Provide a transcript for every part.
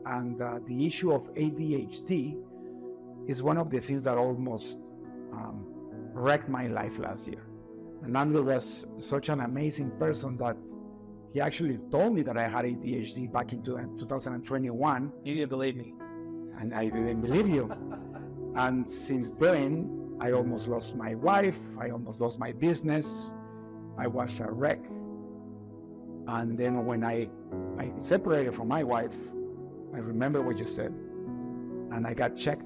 And the issue of ADHD is one of the things that almost wrecked my life last year. And Andre was such an amazing person that he actually told me that I had ADHD back in 2021. You didn't believe me. And I didn't believe you. And since then, I almost lost my wife. I almost lost my business. I was a wreck. And then when I separated from my wife, I remember what you said. And I got checked.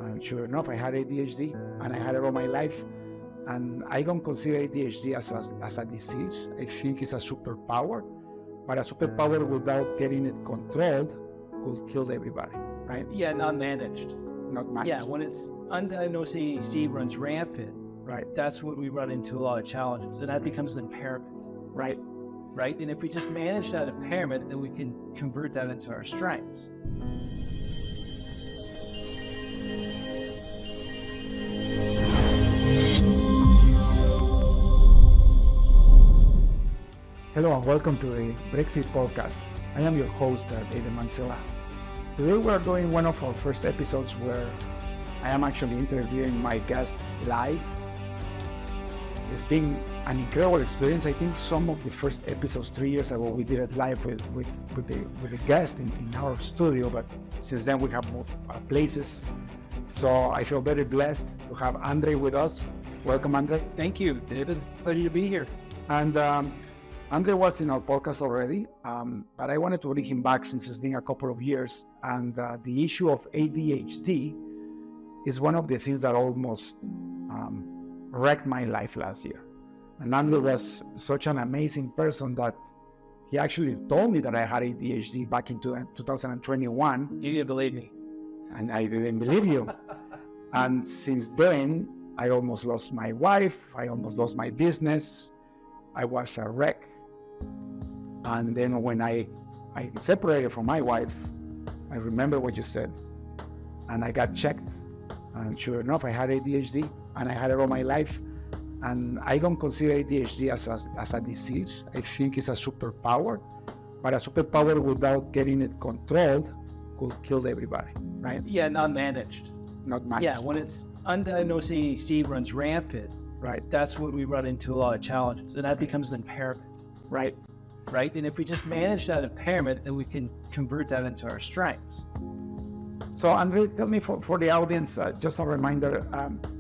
And sure enough, I had ADHD, and I had it all my life. And I don't consider ADHD as a disease. I think it's a superpower. But a superpower without getting it controlled could kill everybody, right? Yeah, not managed. Not managed. Yeah, when it's undiagnosed ADHD runs rampant, right? That's when we run into a lot of challenges, and that becomes an impairment. Right. Right? And if we just manage that impairment, then we can convert that into our strengths. Hello and welcome to the Breakfree Podcast. I am your host, David Mansilla. Today we are doing one of our first episodes where I am actually interviewing my guest live. It's been an incredible experience. I think some of the first episodes 3 years ago we did it live with the guest in our studio, but since then we have moved places. So I feel very blessed to have Andre with us. Welcome, Andre. Thank you, David. Pleasure to be here. And Andre was in our podcast already, but I wanted to bring him back since it's been a couple of years. And the issue of ADHD is one of the things that almost wrecked my life last year. And Andre was such an amazing person that he actually told me that I had ADHD back in 2021. You didn't believe me. And I didn't believe you. And since then, I almost lost my wife. I almost lost my business. I was a wreck. And then when I separated from my wife, I remember what you said. And I got checked. And sure enough, I had ADHD, and I had it all my life. And I don't consider ADHD as a disease. I think it's a superpower. But a superpower without getting it controlled could kill everybody, right? Yeah, not managed. Not managed. Yeah, when it's undiagnosed ADHD runs rampant, right? That's when we run into a lot of challenges, and that becomes an impairment. Right. Right? And if we just manage that impairment, then we can convert that into our strengths. So, Andre, tell me for the audience, just a reminder,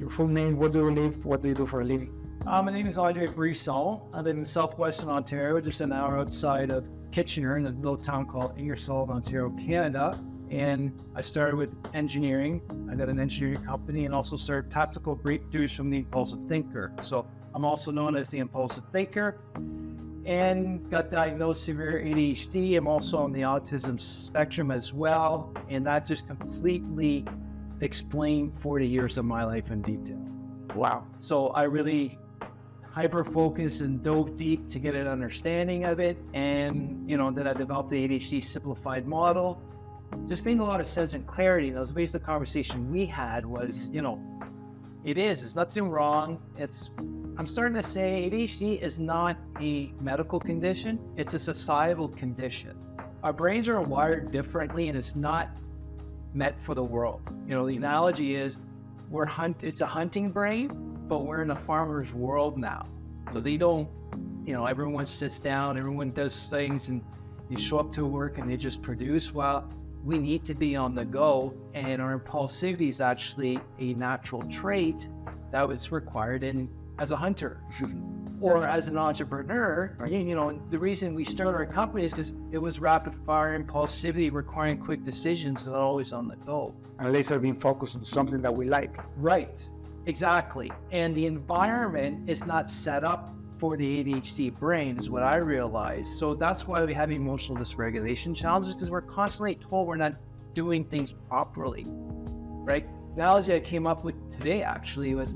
your full name, where do you live, what do you do for a living? My name is Andre Brisson. I live in southwestern Ontario, just an hour outside of Kitchener in a little town called Ingersoll, Ontario, Canada. And I started with engineering. I got an engineering company and also started tactical breakthroughs from the impulsive thinker. So I'm also known as the impulsive thinker and got diagnosed severe ADHD. I'm also on the autism spectrum as well. And that just completely explained 40 years of my life in detail. Wow. So I really hyper-focused and dove deep to get an understanding of it. And, then I developed the ADHD simplified model. Just made a lot of sense and clarity. And that was basically the conversation we had was, it's nothing wrong. I'm starting to say ADHD is not a medical condition. It's a societal condition. Our brains are wired differently and it's not meant for the world. The analogy is it's a hunting brain, but we're in a farmer's world now. So they don't, everyone sits down, everyone does things and you show up to work and they just produce. Well, we need to be on the go, and our impulsivity is actually a natural trait that was required as a hunter or as an entrepreneur. Right. The reason we started our company is because it was rapid fire impulsivity requiring quick decisions and always on the go. And laser being focused on something that we like. Right, exactly. And the environment is not set up for the ADHD brain is what I realized. So that's why we have emotional dysregulation challenges, because we're constantly told we're not doing things properly, right? The analogy I came up with today actually was,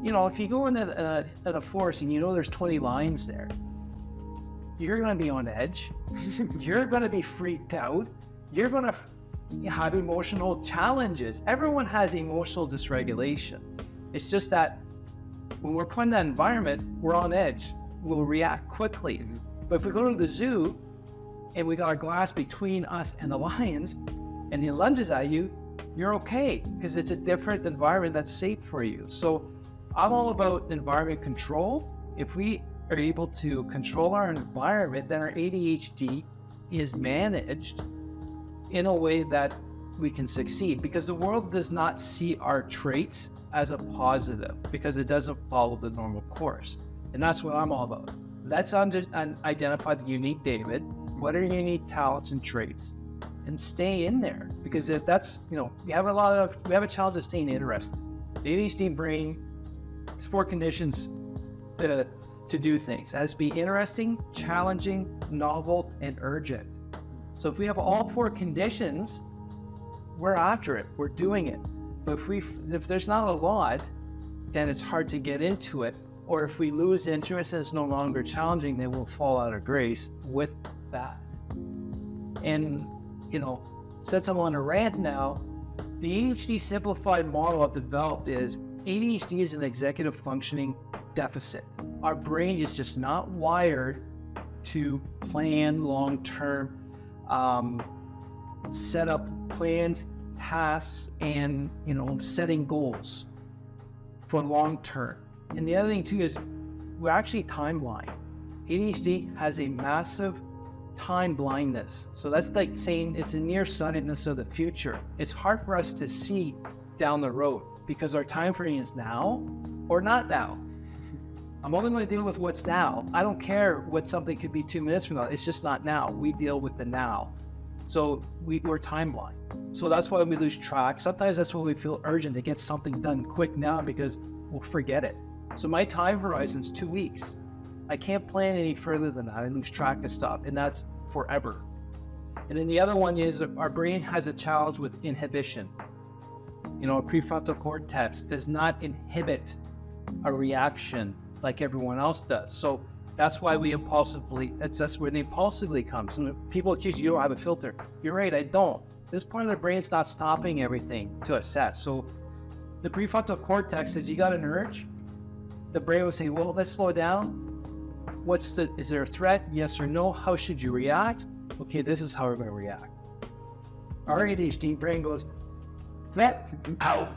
if you go in a forest and there's 20 lions there, you're going to be on edge. You're going to be freaked out. You're going to have emotional challenges. Everyone has emotional dysregulation. It's just that when we're put in that environment, we're on edge. We'll react quickly. But if we go to the zoo, and we got a glass between us and the lions, and he lunges at you, you're okay, because it's a different environment that's safe for you. So I'm all about environment control. If we are able to control our environment, then our ADHD is managed in a way that we can succeed, because the world does not see our traits as a positive because it doesn't follow the normal course. And that's what I'm all about. Let's identify the unique David. What are your unique talents and traits? And stay in there, because if that's, we have a challenge of staying interested. The ADHD brain has 4 conditions to do things. It has to be interesting, challenging, novel, and urgent. So if we have all 4 conditions, we're after it, we're doing it. But if there's not a lot, then it's hard to get into it. Or if we lose interest and it's no longer challenging, then we'll fall out of grace with that. And, since I'm on a rant now, the ADHD simplified model I've developed is ADHD is an executive functioning deficit. Our brain is just not wired to plan long-term, set up plans, tasks, and, setting goals for long-term. And the other thing too is we're actually time blind. ADHD has a massive time blindness. So that's like saying it's a nearsightedness of the future. It's hard for us to see down the road because our time frame is now or not now. I'm only going to deal with what's now. I don't care what something could be 2 minutes from now. It's just not now. We deal with the now. So we're time blind. So that's why we lose track. Sometimes that's why we feel urgent to get something done quick now because we'll forget it. So my time horizon is 2 weeks. I can't plan any further than that. I lose track of stuff, and that's forever. And then the other one is our brain has a challenge with inhibition. Our prefrontal cortex does not inhibit a reaction like everyone else does. So that's why that's where the impulsively comes. And people accuse you don't have a filter. You're right, I don't. This part of the brain's not stopping everything to assess. So the prefrontal cortex says you got an urge. The brain will say, well, let's slow down. Is there a threat? Yes or no? How should you react? Okay, this is how we're going to react. Our ADHD brain goes, threat, out.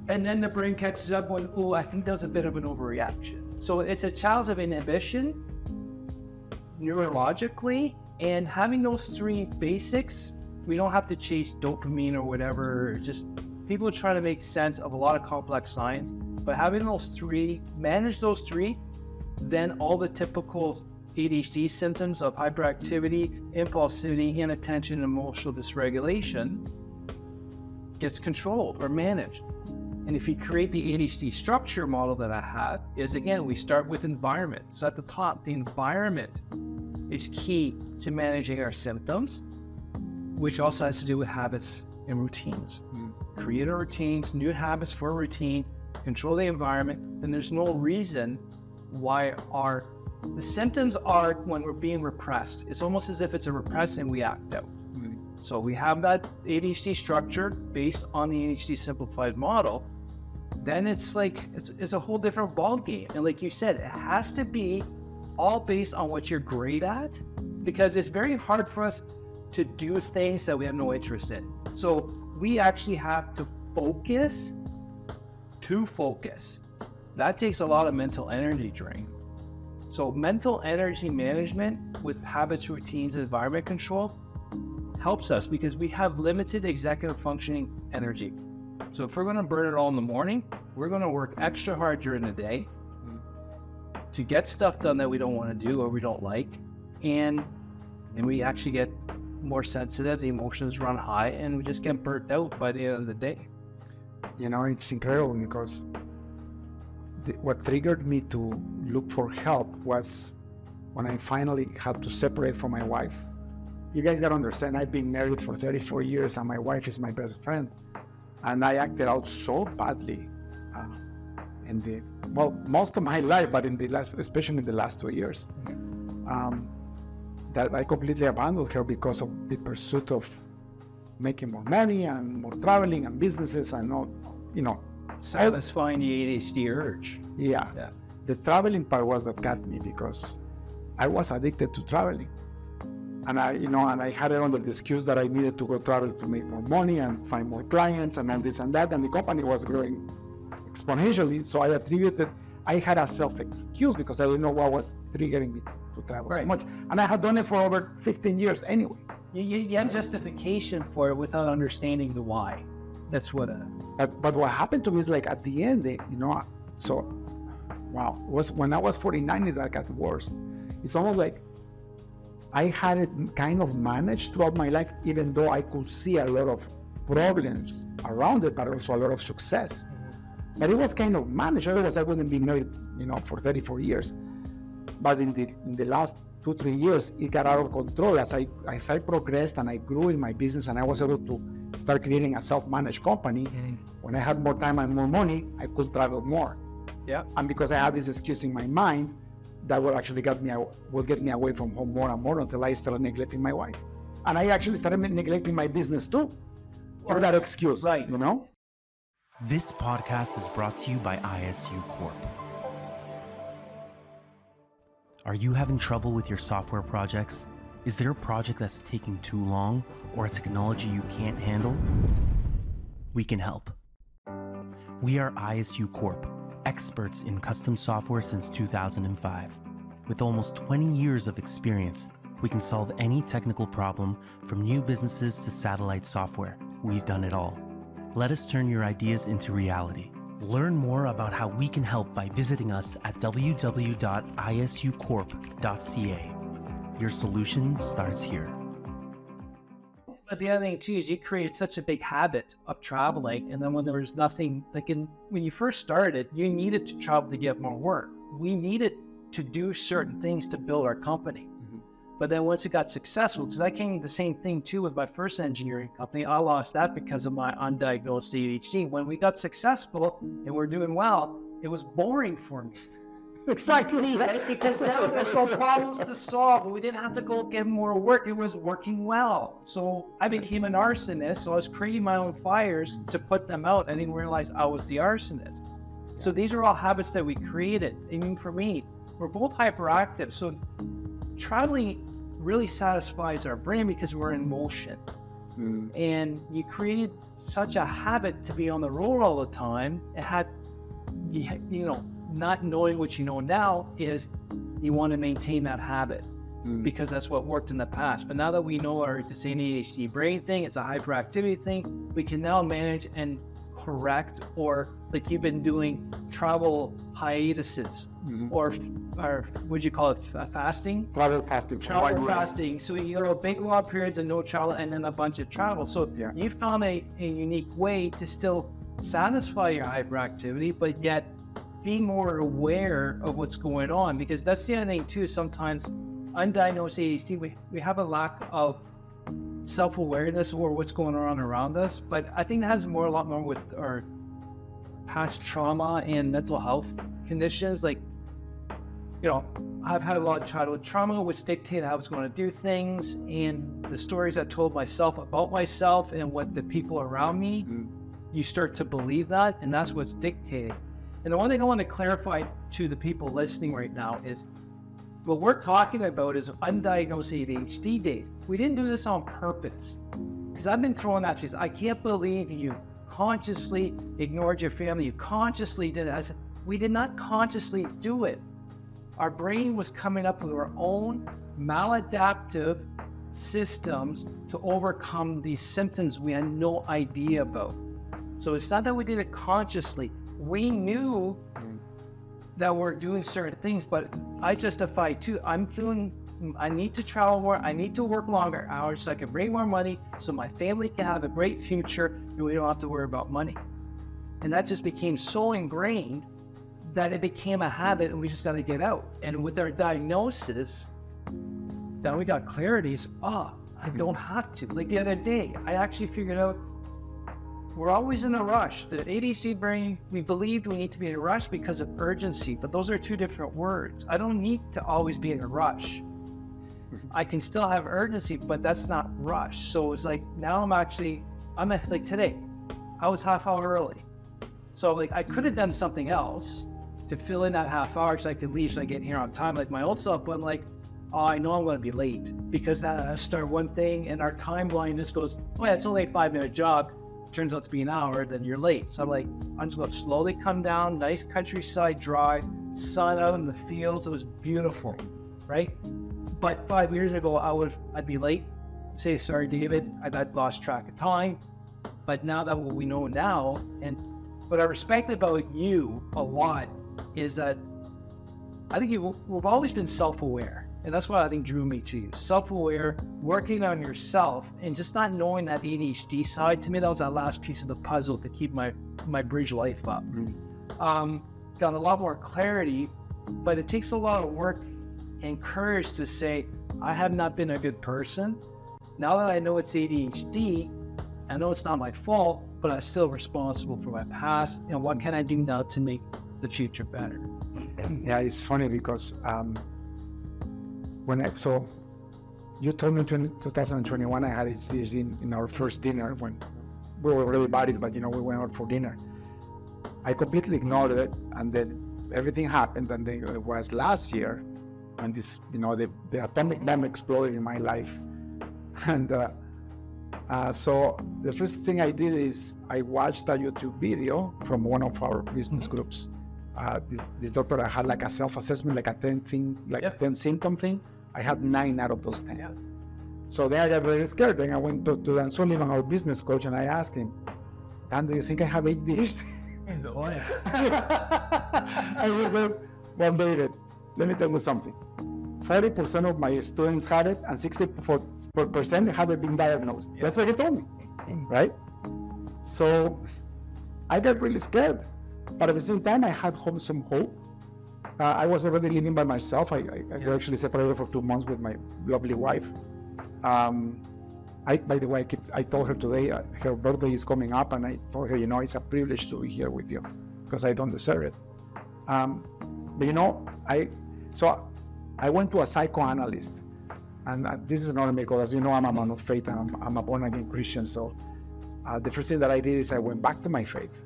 And then the brain catches up when, I think that was a bit of an overreaction. So it's a challenge of inhibition, neurologically, and having those 3 basics, we don't have to chase dopamine or whatever. Just people try to make sense of a lot of complex science, but having those 3, manage those 3, then all the typical ADHD symptoms of hyperactivity, impulsivity, inattention, and emotional dysregulation gets controlled or managed. And if you create the ADHD structure model that I have, is again, we start with environment. So at the top, the environment is key to managing our symptoms, which also has to do with habits and routines. Create our routines, new habits for routines, control the environment, then there's no reason why the symptoms are when we're being repressed. It's almost as if it's a repress and we act out. So we have that ADHD structure based on the ADHD simplified model. Then it's like, it's a whole different ball game. And like you said, it has to be all based on what you're great at, because it's very hard for us to do things that we have no interest in. So we actually have to focus. That takes a lot of mental energy drain. So mental energy management with habits, routines, and environment control helps us because we have limited executive functioning energy. So if we're going to burn it all in the morning, we're going to work extra hard during the day to get stuff done that we don't want to do or we don't like. And then we actually get more sensitive, the emotions run high, and we just get burnt out by the end of the day. It's incredible because what triggered me to look for help was when I finally had to separate from my wife. You guys gotta understand, I've been married for 34 years and my wife is my best friend. And I acted out so badly most of my life, but especially in the last 2 years, that I completely abandoned her because of the pursuit of making more money and more traveling and businesses and all, Satisfying the ADHD urge. Yeah. The traveling part was that got me because I was addicted to traveling. And I had it under the excuse that I needed to go travel to make more money and find more clients and all this and that. And the company was growing exponentially. So I had a self-excuse because I didn't know what was triggering me to travel so much. And I had done it for over 15 years anyway. You had justification for it without understanding the why. That's what. But what happened to me is like at the end, when I was 49, it got worse. It's almost like I had it kind of managed throughout my life, even though I could see a lot of problems around it, but also a lot of success. But it was kind of managed, otherwise I wouldn't be married, for 34 years. But in the last 2-3 years, it got out of control as I progressed and I grew in my business and I was able to start creating a self-managed company. When I had more time and more money, I could travel more. Yeah. And because I had this excuse in my mind, that will actually get me away from home more and more until I started neglecting my wife. And I actually started neglecting my business too, for that excuse, right? This podcast is brought to you by ISU Corp. Are you having trouble with your software projects? Is there a project that's taking too long or a technology you can't handle? We can help. We are ISU Corp, experts in custom software since 2005. With almost 20 years of experience, we can solve any technical problem from new businesses to satellite software. We've done it all. Let us turn your ideas into reality. Learn more about how we can help by visiting us at www.isucorp.ca. Your solution starts here. But the other thing too is you created such a big habit of traveling, and then when there was nothing, when you first started, you needed to travel to get more work. We needed to do certain things to build our company. But then once it got successful, because I came the same thing too with my first engineering company, I lost that because of my undiagnosed ADHD. When we got successful and we're doing well, it was boring for me. Exactly. Because there was no problems to solve. We didn't have to go get more work. It was working well. So I became an arsonist. So I was creating my own fires to put them out. I didn't realize I was the arsonist. So these are all habits that we created. Even for me, we're both hyperactive. So traveling really satisfies our brain because we're in motion. And you created such a habit to be on the road all the time. It had, not knowing what you know now is you want to maintain that habit because that's what worked in the past. But now that we know it's an ADHD brain thing, it's a hyperactivity thing, we can now manage and correct, or like you've been doing travel hiatuses or what'd you call it, fasting? Travel fasting. Travel fasting. So big long periods of no travel and then a bunch of travel. So you found a unique way to still satisfy your hyperactivity, but yet be more aware of what's going on, because that's the other thing too. Sometimes undiagnosed ADHD, we have a lack of self-awareness or what's going on around us. But I think that has a lot more with our past trauma and mental health conditions. Like, I've had a lot of childhood trauma which dictated how I was going to do things, and the stories I told myself about myself and what the people around me, you start to believe that, and that's what's dictating. And the one thing I want to clarify to the people listening right now is what we're talking about is undiagnosed ADHD days. We didn't do this on purpose, because I've been throwing at you. I can't believe you consciously ignored your family. You consciously did it. I said, we did not consciously do it. Our brain was coming up with our own maladaptive systems to overcome these symptoms we had no idea about. So it's not that we did it consciously. We knew that we're doing certain things, but I justify too. I need to travel more. I need to work longer hours so I can bring more money so my family can have a great future and we don't have to worry about money. And that just became so ingrained that it became a habit, and we just got to get out. And with our diagnosis, then we got clarity. I don't have to. Like the other day, I actually figured out we're always in a rush. The ADHD brain, we believed we need to be in a rush because of urgency, but those are two different words. I don't need to always be in a rush. I can still have urgency, but that's not rush. So it's like, now I'm like today, I was half hour early. So like I could have done something else to fill in that half hour so I could leave, so I get here on time like my old self, but oh, I know I'm going to be late because I start one thing and our timeline, this goes, oh yeah, it's only a 5-minute job. Turns out to be an hour, then you're late. So I'm like, I'm just going to slowly come down, nice countryside drive, sun out in the fields. It was beautiful, right? But 5 years ago, I'd be late, say, sorry, David, I'd lost track of time. But now that what we know now, and what I respect about you a lot is that I think we've always been self-aware. And that's what I think drew me to you. Self-aware, working on yourself, and just not knowing that ADHD side. To me, that was that last piece of the puzzle to keep my bridge life up. Got a lot more clarity, but it takes a lot of work and courage to say, I have not been a good person. Now that I know it's ADHD, I know it's not my fault, but I'm still responsible for my past. And what can I do now to make the future better? Yeah, it's funny because so you told me in 2021 I had ADHD in our first dinner when we were really buddies, but we went out for dinner. I completely ignored it, and then everything happened, and then it was last year, and this, the atomic bomb exploded in my life, and so the first thing I did is I watched a YouTube video from one of our business groups. This doctor, I had like a self-assessment, like a 10 symptom thing. I had 9 out of those 10. Yeah. So then I got very scared. Then I went to Dan Sullivan, our business coach, and I asked him, Dan, do you think I have ADHD? He's a lawyer. And he says, well, David, let me tell you something. 30% of my students had it, and 64% haven't been diagnosed. Yeah. That's what he told me, right? So I got really scared. But at the same time, I had some hope. I was already living by myself. I actually separated for 2 months with my lovely wife. By the way, I told her today, her birthday is coming up, and I told her, it's a privilege to be here with you because I don't deserve it. But I went to a psychoanalyst, and this is not a miracle. As you know, I'm a man of faith, and I'm a born-again Christian. So the first thing that I did is I went back to my faith.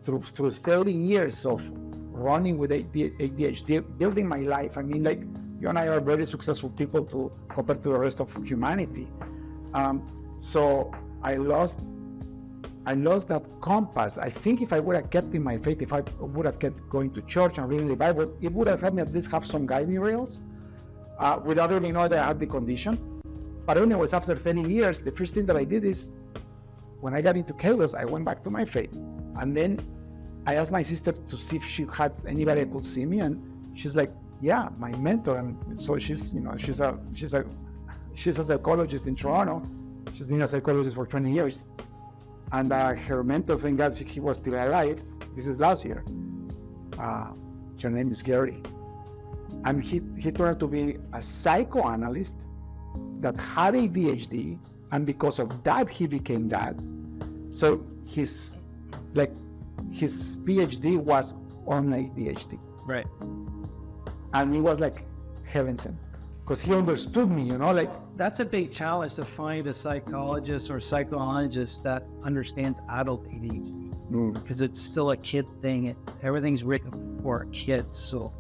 Through 30 years of running with ADHD, building my life. I mean, like, you and I are very successful people compared to the rest of humanity. So I lost that compass. I think if I would have kept in my faith, if I would have kept going to church and reading the Bible, it would have helped me at least have some guiding rails without really knowing that I had the condition. But anyways, after 30 years, the first thing that I did is, when I got into chaos, I went back to my faith. And then I asked my sister to see if she had anybody that could see me, and she's like, yeah, my mentor. And so she's a psychologist in Toronto. She's been a psychologist for 20 years. And her mentor, thank God he was still alive. This is last year. Her name is Gary. And he turned out to be a psychoanalyst that had ADHD, and because of that, he became that. So his PhD was on ADHD. Right. And he was like heaven sent, because he understood me, That's a big challenge, to find a psychologist or psychologist that understands adult ADHD, because it's still a kid thing. Everything's written for kids. So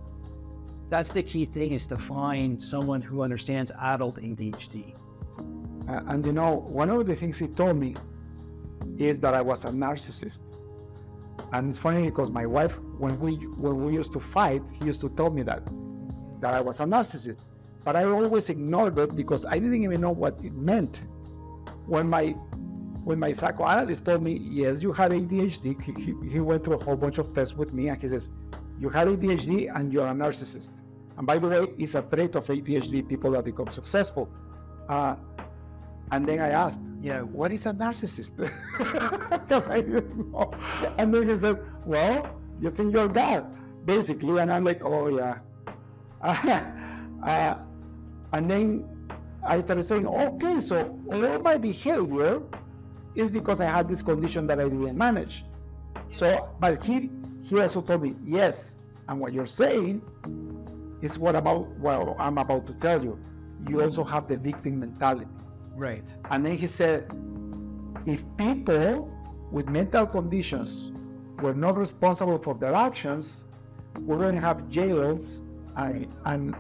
that's the key thing, is to find someone who understands adult ADHD. And one of the things he told me is that I was a narcissist. And it's funny because my wife, when we used to fight, he used to tell me that I was a narcissist. But I always ignored it because I didn't even know what it meant. When my psychoanalyst told me, yes, you had ADHD, he went through a whole bunch of tests with me, and he says, you had ADHD and you're a narcissist. And by the way, it's a trait of ADHD people that become successful. And then I asked, what is a narcissist? Because I didn't know. And then he said, well, you think you're God, basically. And I'm like, oh yeah. And then I started saying, okay, so all my behavior is because I had this condition that I didn't manage. So, but he also told me, yes, and what you're saying is what I'm about to tell you. You also have the victim mentality. Right. And then he said, if people with mental conditions were not responsible for their actions, we're going to have jails and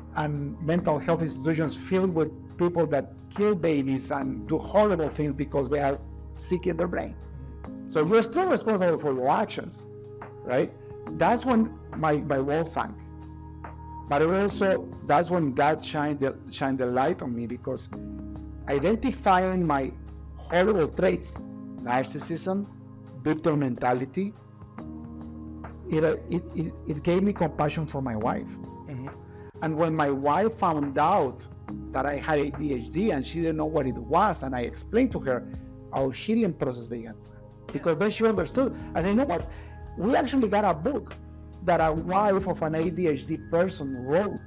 mental health institutions filled with people that kill babies and do horrible things because they are sick in their brain. So you're still responsible for your actions, right? That's when my wall sank. But also, that's when God shined the light on me, because identifying my horrible traits, narcissism, victim mentality, it gave me compassion for my wife. Mm-hmm. And when my wife found out that I had ADHD and she didn't know what it was, and I explained to her, our healing process began. Because then she understood. And you know what? We actually got a book that a wife of an ADHD person wrote.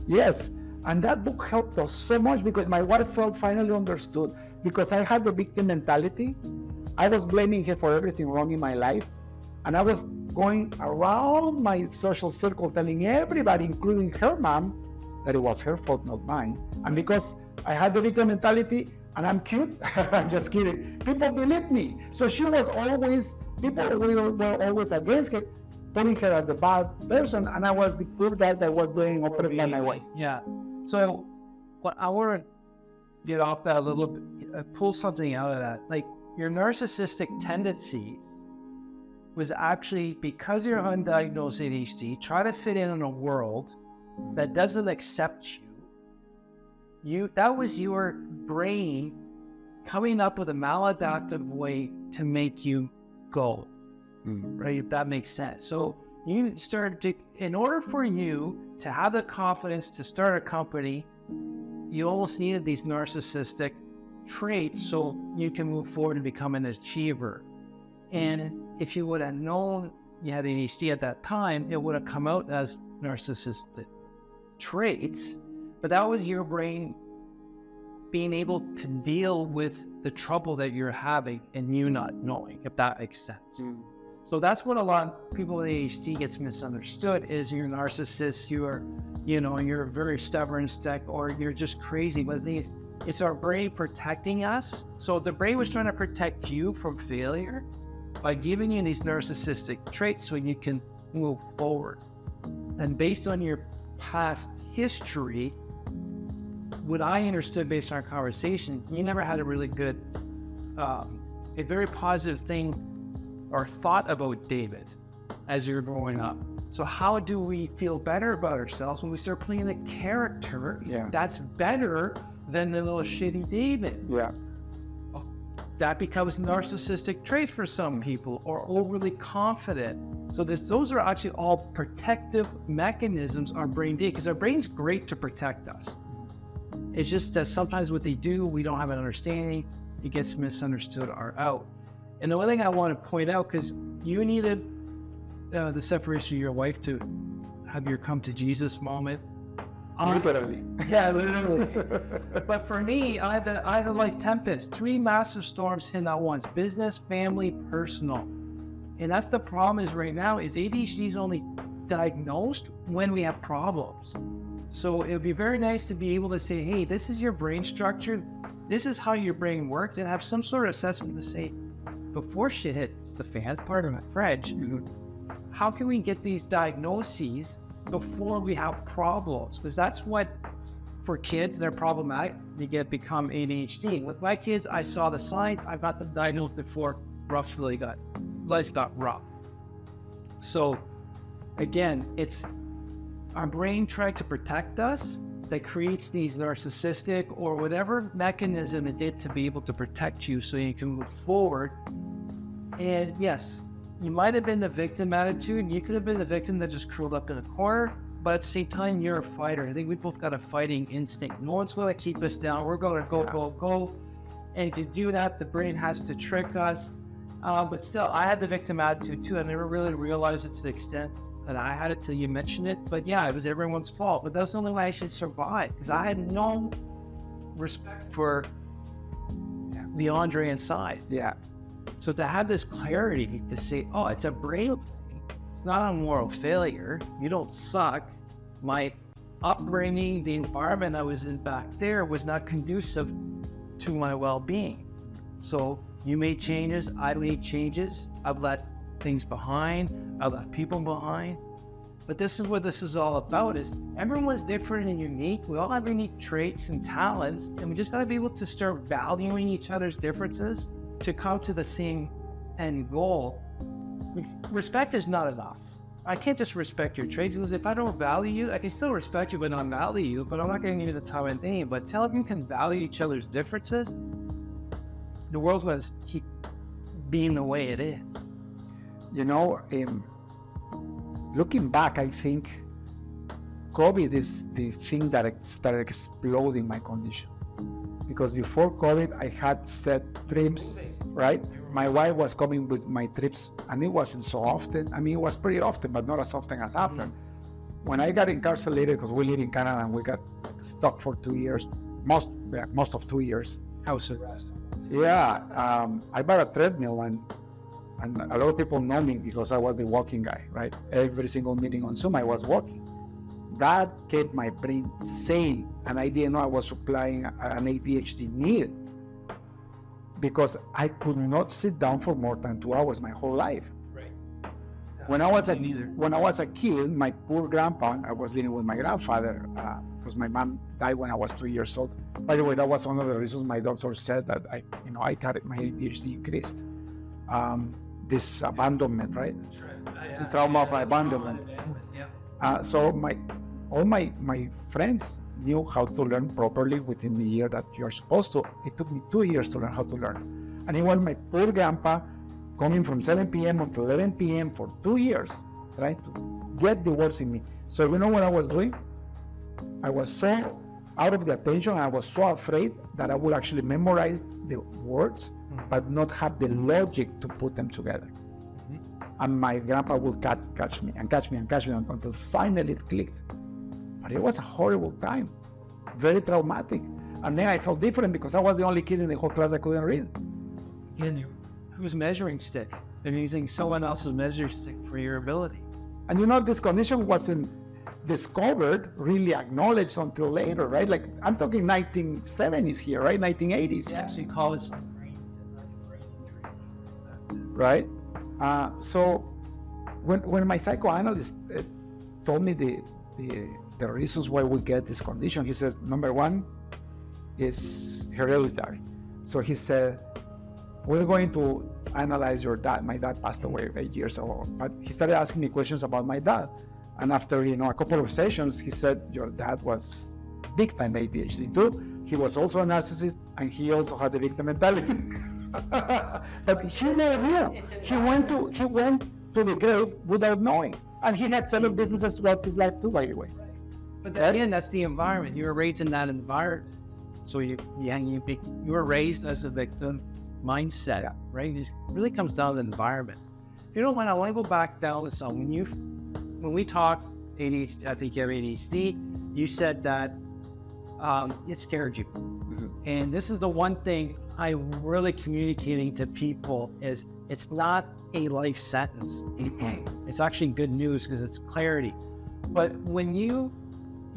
Yes. And that book helped us so much, because my wife felt finally understood. Because I had the victim mentality. I was blaming her for everything wrong in my life. And I was going around my social circle telling everybody, including her mom, that it was her fault, not mine. And because I had the victim mentality and I'm cute, I'm just kidding, people believed me. So she was always, people were always against her, putting her as the bad person, and I was the poor guy that was being oppressed by my wife. Yeah. So what I want to get off that a little bit, pull something out of that. Like, your narcissistic tendencies was actually because you're undiagnosed ADHD, try to fit in a world that doesn't accept you. That was your brain coming up with a maladaptive way to make you go, right? If that makes sense. So you started to, in order for you to have the confidence to start a company, you almost needed these narcissistic traits so you can move forward and become an achiever. And if you would have known you had ADHD at that time, it would have come out as narcissistic traits, but that was your brain being able to deal with the trouble that you're having and you not knowing, if that makes sense. So that's what a lot of people with ADHD gets misunderstood, is you're a narcissist, you're very stubborn, or you're just crazy. But the thing is, it's our brain protecting us. So the brain was trying to protect you from failure by giving you these narcissistic traits so you can move forward. And based on your past history, what I understood based on our conversation, you never had a really good, a very positive thing or thought about David as you're growing up. So how do we feel better about ourselves when we start playing a character that's better than the little shitty David? Yeah. That becomes narcissistic trait for some people, or overly confident. So those are actually all protective mechanisms our brain did, because our brain's great to protect us. It's just that sometimes what they do, we don't have an understanding, it gets misunderstood or out. And the one thing I want to point out, because you needed the separation of your wife to have your come to Jesus moment. Literally. Yeah, literally. But for me, I had a life tempest. 3 massive storms hitting at once: business, family, personal. And that's the problem is right now is ADHD is only diagnosed when we have problems. So it would be very nice to be able to say, hey, this is your brain structure. This is how your brain works, and have some sort of assessment to say, before shit hits the fan, part of my French, how can we get these diagnoses before we have problems? Because that's what, for kids, they're problematic. They become ADHD. With my kids, I saw the signs. I got them diagnosed before life got rough. So again, it's our brain trying to protect us that creates these narcissistic or whatever mechanism it did to be able to protect you so you can move forward. And yes, you might have been the victim attitude. You could have been the victim that just curled up in a corner, but at the same time, you're a fighter. I think we both got a fighting instinct. No one's going to keep us down. We're going to go. And to do that, the brain has to trick us. But still, I had the victim attitude too. I never really realized it to the extent that I had it till you mentioned it. But yeah, it was everyone's fault. But that's the only way I should survive, because I had no respect for the Andre inside. Yeah. So to have this clarity to say, oh, it's a brain thing. It's not a moral failure. You don't suck. My upbringing, the environment I was in back there was not conducive to my well-being. So you made changes, I made changes. I've left things behind. I've left people behind. But this is what this is all about, is everyone's different and unique. We all have unique traits and talents, and we just got to be able to start valuing each other's differences to come to the same end goal. Respect is not enough. I can't just respect your traits, because if I don't value you, I can still respect you but not value you, but I'm not going to give you the time and day. But tell them you can value each other's differences, the world's going to keep being the way it is. You know, looking back, I think COVID is the thing that started exploding my condition. Because before COVID, I had set trips, right? My wife was coming with my trips, and it wasn't so often. I mean, it was pretty often, but not as often as after. When I got incarcerated, because we live in Canada and we got stuck for 2 years, most of 2 years. House arrest. Yeah, I bought a treadmill, and a lot of people know me because I was the walking guy, right? Every single meeting on Zoom, I was walking. That kept my brain sane, and I didn't know I was supplying an ADHD need, because I could not sit down for more than 2 hours my whole life. Right. When I was a kid, my poor grandpa, I was living with my grandfather, because my mom died when I was 2 years old. By the way, that was one of the reasons my doctor said that I got my ADHD increased. This abandonment, right? The trauma of abandonment. So all my friends knew how to learn properly within the year that you're supposed to. It took me 2 years to learn how to learn. And it was my poor grandpa coming from 7 p.m. until 11 p.m. for 2 years, trying to get the words in me. So you know what I was doing? I was so out of the attention, I was so afraid that I would actually memorize the words, but not have the logic to put them together. And my grandpa would catch me until finally it clicked. But it was a horrible time, very traumatic. And then I felt different because I was the only kid in the whole class that couldn't read. Again, whose measuring stick? They're using someone else's measuring stick for your ability. And you know, this condition wasn't discovered, really acknowledged until later, right? Like, I'm talking 1970s here, right? 1980s. They actually call it brain injury. Right? So when my psychoanalyst told me the reasons why we get this condition, he says, number one is hereditary. So he said, we're going to analyze your dad. My dad passed away 8 years ago, but he started asking me questions about my dad. And after, a couple of sessions, he said, your dad was big time ADHD too. He was also a narcissist, and he also had the victim mentality. But he never knew. He went to the grave without knowing. And he had 7 businesses throughout his life too, by the way. But again, that's the environment. You were raised in that environment. So you were raised as a victim mindset, right? It really comes down to the environment. You know, when I want to go back down to something, when we talked ADHD, I think you have ADHD, you said that it scared you. Mm-hmm. And this is the one thing I'm really communicating to people is it's not a life sentence. It's actually good news because it's clarity. But when you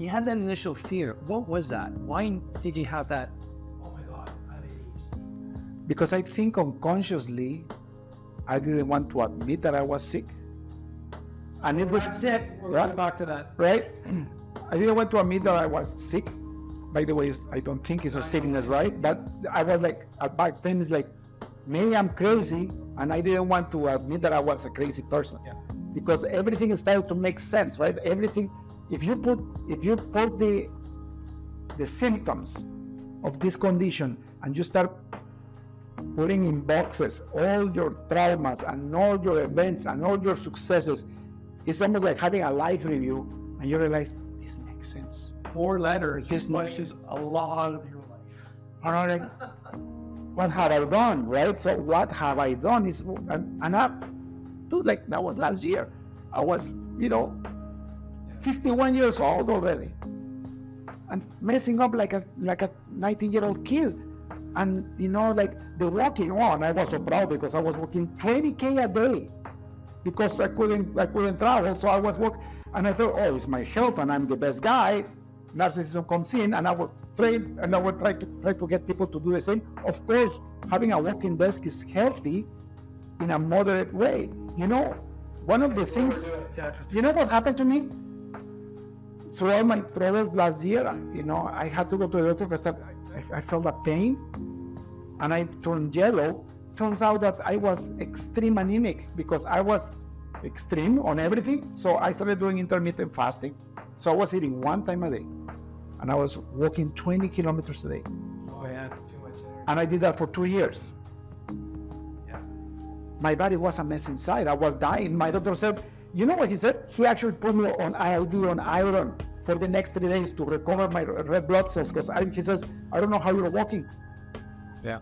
had that initial fear, what was that? Why did you have that? Oh my God, I have ADHD. Because I think unconsciously, I didn't want to admit that I was sick. And it was sick. We'll back to that. Right? I didn't want to admit that I was sick. By the way, I don't think it's a sickness, right? But I was like, back then it's like, maybe I'm crazy, and I didn't want to admit that I was a crazy person. Yeah. Because everything started to make sense, right? Everything, if you put the symptoms of this condition and you start putting in boxes all your traumas and all your events and all your successes, it's almost like having a life review, and you realize this makes sense. 4 letters. This is a lot of your life. All right. What have I done, right? So what have I done is, and that was last year. I was, 51 years old already, and messing up like a 19-year-old kid. And the walking on, I was so proud because I was working 20K a day because I couldn't travel. So I was working, and I thought, oh, it's my health, and I'm the best guy. Narcissism comes in, and I would train, and I would try to get people to do the same. Of course, having a walking desk is healthy in a moderate way. one of the things, you know what happened to me? Throughout my travels last year, I had to go to the doctor because I felt a pain and I turned yellow. Turns out that I was extreme anemic because I was extreme on everything. So I started doing intermittent fasting. So I was eating 1 time a day and I was walking 20 kilometers a day. Oh yeah, too much energy. And I did that for 2 years. Yeah. My body was a mess inside. I was dying. My doctor said, you know what he said? He actually put me on IV, on iron for the next 3 days to recover my red blood cells because he says, I don't know how you're walking. Yeah.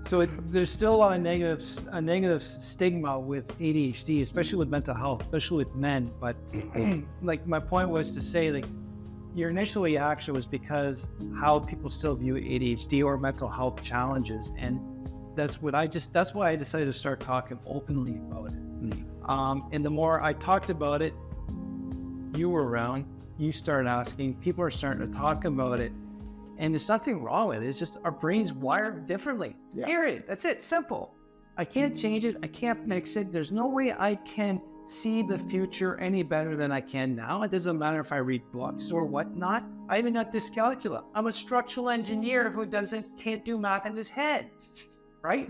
So there's still a lot of negative stigma with ADHD, especially with mental health, especially with men. But like my point was to say, like, your initial reaction was because how people still view ADHD or mental health challenges, and that's why I decided to start talking openly about it. And the more I talked about it, you were around, you started asking, people are starting to talk about it. And there's nothing wrong with it. It's just our brains wired differently. Yeah. Period. That's it. Simple. I can't change it. I can't fix it. There's no way I can see the future any better than I can now. It doesn't matter if I read books or whatnot. I even got dyscalculia. I'm a structural engineer who can't do math in his head, right?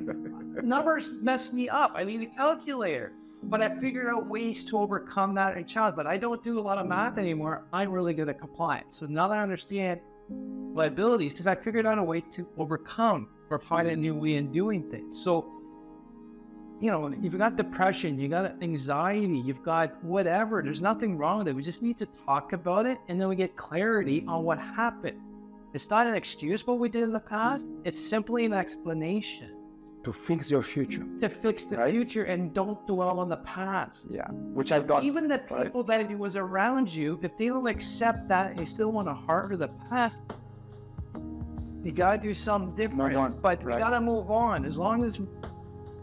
Numbers mess me up. I need a calculator. But I figured out ways to overcome that and challenge. But I don't do a lot of math anymore. I'm really good at compliance. So now that I understand my abilities, because I figured out a way to overcome or find a new way in doing things. So, you've got depression, you got anxiety, you've got whatever, there's nothing wrong with it. We just need to talk about it and then we get clarity on what happened. It's not an excuse what we did in the past, it's simply an explanation. To fix your future. To fix the future and don't dwell on the past. Yeah, which I've done. Even the people that it was around you, if they don't accept that and they still want to harbor the past, you gotta do something different. But you gotta move on. As long as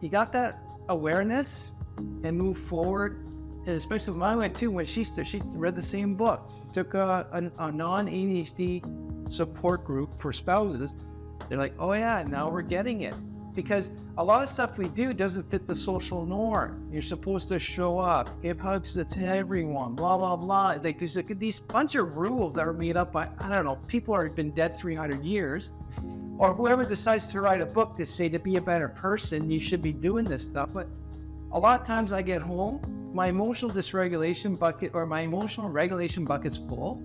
you got that awareness and move forward, and especially with my wife too, when she read the same book, she took a non-ADHD support group for spouses. They're like, oh yeah, now we're getting it. Because a lot of stuff we do doesn't fit the social norm. You're supposed to show up, give hugs to everyone, blah, blah, blah. Like there's these bunch of rules that are made up by, I don't know, people who have been dead 300 years, or whoever decides to write a book to say to be a better person, you should be doing this stuff. But a lot of times I get home, my emotional dysregulation bucket or my emotional regulation bucket's full.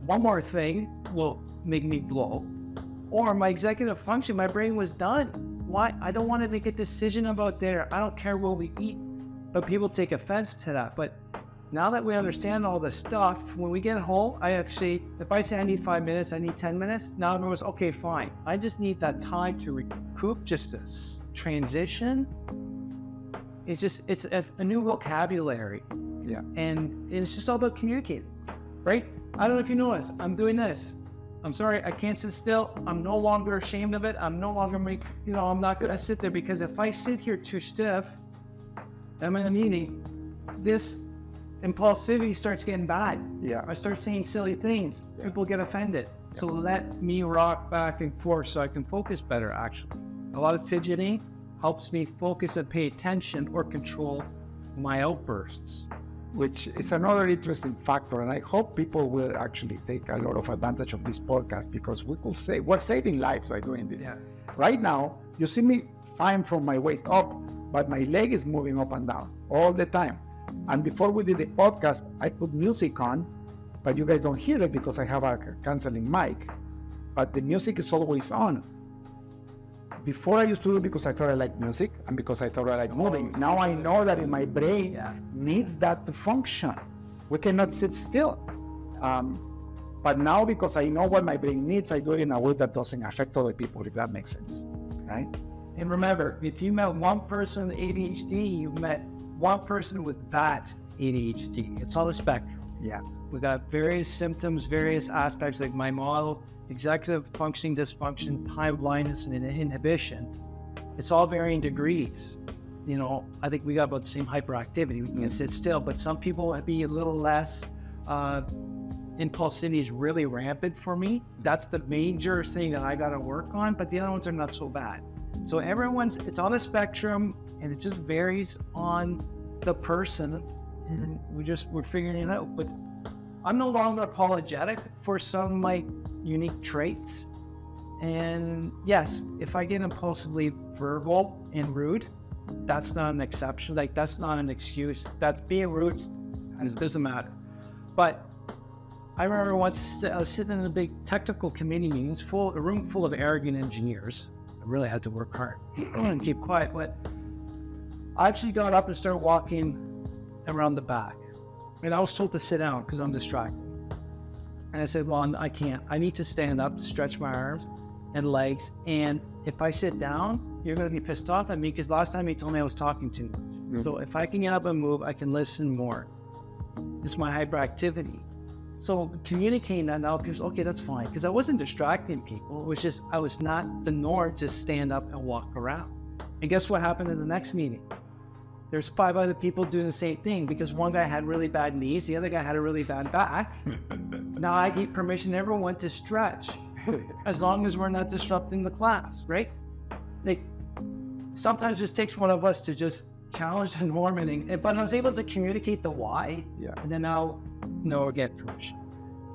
One more thing will make me blow. Or my executive function, my brain was done. Why? I don't want to make a decision about dinner. I don't care what we eat. But people take offense to that. But now that we understand all this stuff, when we get home, if I say I need 5 minutes, I need 10 minutes, now everyone's okay, fine. I just need that time to recoup, just a transition. It's a new vocabulary. Yeah. And it's just all about communicating, right? I don't know if you notice, I'm doing this. I'm sorry, I can't sit still. I'm no longer ashamed of it. I'm no longer I'm not gonna sit there, because if I sit here too stiff, I'm in a meeting, this impulsivity starts getting bad. Yeah. I start saying silly things. People get offended. Yeah. So let me rock back and forth so I can focus better, actually. A lot of fidgeting helps me focus and pay attention or control my outbursts. Which is another interesting factor, and I hope people will actually take a lot of advantage of this podcast, because we could say we're saving lives by doing this. Yeah. Right now, you see me fine from my waist up, but my leg is moving up and down all the time. And before we did the podcast, I put music on, but you guys don't hear it because I have a canceling mic, but the music is always on. Before I used to do it because I thought I liked music and because I thought I liked moving. Now I know that in my brain needs that to function. We cannot sit still. But now, because I know what my brain needs, I do it in a way that doesn't affect other people, if that makes sense, right? And remember, if you met one person with ADHD, you've met one person with that ADHD. It's on the spectrum. Yeah. We got various symptoms, various aspects, like my model, executive functioning dysfunction, time blindness, and inhibition. It's all varying degrees. I think we got about the same hyperactivity. We can sit still, but some people would be a little less. Impulsivity is really rampant for me. That's the major thing that I got to work on, but the other ones are not so bad. So it's on a spectrum, and it just varies on the person, and we're figuring it out. But I'm no longer apologetic for some of my unique traits. And yes, if I get impulsively verbal and rude, that's not an exception. Like, that's not an excuse. That's being rude, and it doesn't matter. But I remember once I was sitting in a big technical committee meeting, a room full of arrogant engineers. I really had to work hard and keep quiet. But I actually got up and started walking around the back. And I was told to sit down because I'm distracted. And I said, well, I can't. I need to stand up, stretch my arms and legs. And if I sit down, you're going to be pissed off at me because last time you told me I was talking too much. Mm-hmm. So if I can get up and move, I can listen more. It's my hyperactivity. So communicating that now, people say, okay, that's fine. Because I wasn't distracting people. It was just, I was not the norm to stand up and walk around. And guess what happened in the next meeting? There's 5 other people doing the same thing because one guy had really bad knees, the other guy had a really bad back. Now I give permission to everyone to stretch as long as we're not disrupting the class, right? Like, sometimes it just takes one of us to just challenge the norm, but I was able to communicate the why, and then now get permission.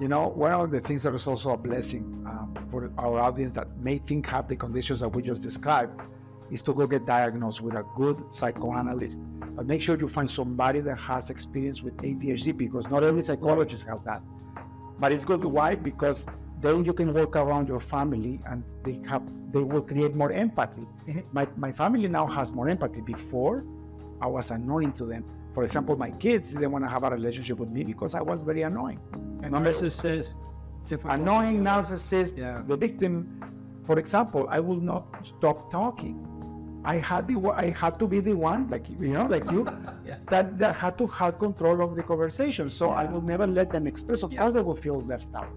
You know, one of the things that is also a blessing for our audience that may think have the conditions that we just described is to go get diagnosed with a good psychoanalyst. But make sure you find somebody that has experience with ADHD, because not every psychologist has that. But it's good. Why? Because then you can work around your family and they will create more empathy. My family now has more empathy. Before, I was annoying to them. For example, my kids didn't want to have a relationship with me because I was very annoying. And narcissist, annoying narcissist, the victim. For example, I will not stop talking. I had to be the one, like you, that had to have control of the conversation. So I will never let them express. Of course, they will feel left out.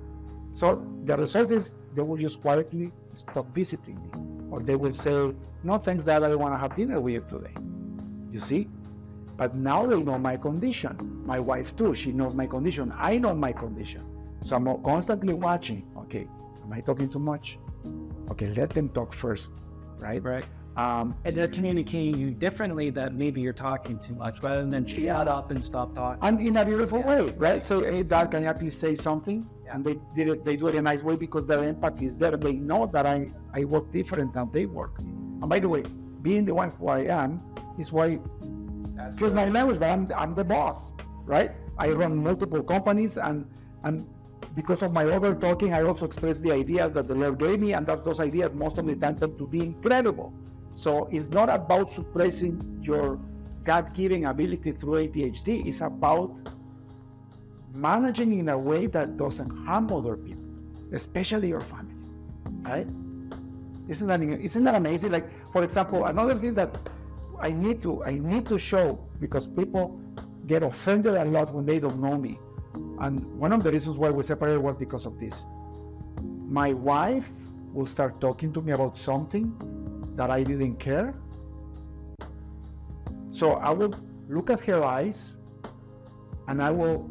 So the result is they will just quietly stop visiting me, or they will say, "No, thanks, Dad. I don't want to have dinner with you today." You see? But now they know my condition. My wife too. She knows my condition. I know my condition. So I'm constantly watching. Okay, am I talking too much? Okay, let them talk first, right? Right. And they're communicating you differently, that maybe you're talking too much, rather than shut up and stop talking. And in a beautiful way, right? So, hey, Dad, can you please say something? And they do it in a nice way because their empathy is there. They know that I work different than they work. And by the way, being the one who I am is why, excuse my language, but I'm the boss, right? I run multiple companies, and because of my over talking, I also express the ideas that the Lord gave me, and that those ideas most of the time tend to be incredible. So it's not about suppressing your God-given ability through ADHD. It's about managing in a way that doesn't harm other people, especially your family, right? Isn't that amazing? Like, for example, another thing that I need to show, because people get offended a lot when they don't know me. And one of the reasons why we separated was because of this. My wife will start talking to me about something that I didn't care. So I will look at her eyes and I will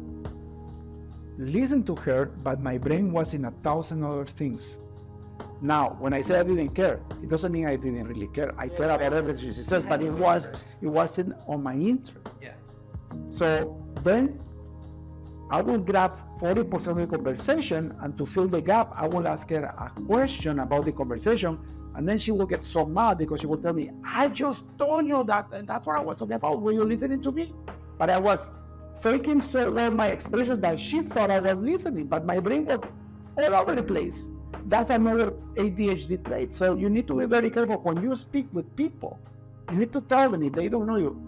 listen to her, but my brain was in 1,000 other things. Now, when I say I didn't care, it doesn't mean I didn't really care. I care about everything she says, but it wasn't on my interest. Yeah. So then I will grab 40% of the conversation, and to fill the gap, I will ask her a question about the conversation, and then she will get so mad because she will tell me, I just told you that, and that's what I was talking about. Were you listening to me? But I was faking so well my expression that she thought I was listening, but my brain was all over the place. That's another ADHD trait. So you need to be very careful when you speak with people. You need to tell them if they don't know you.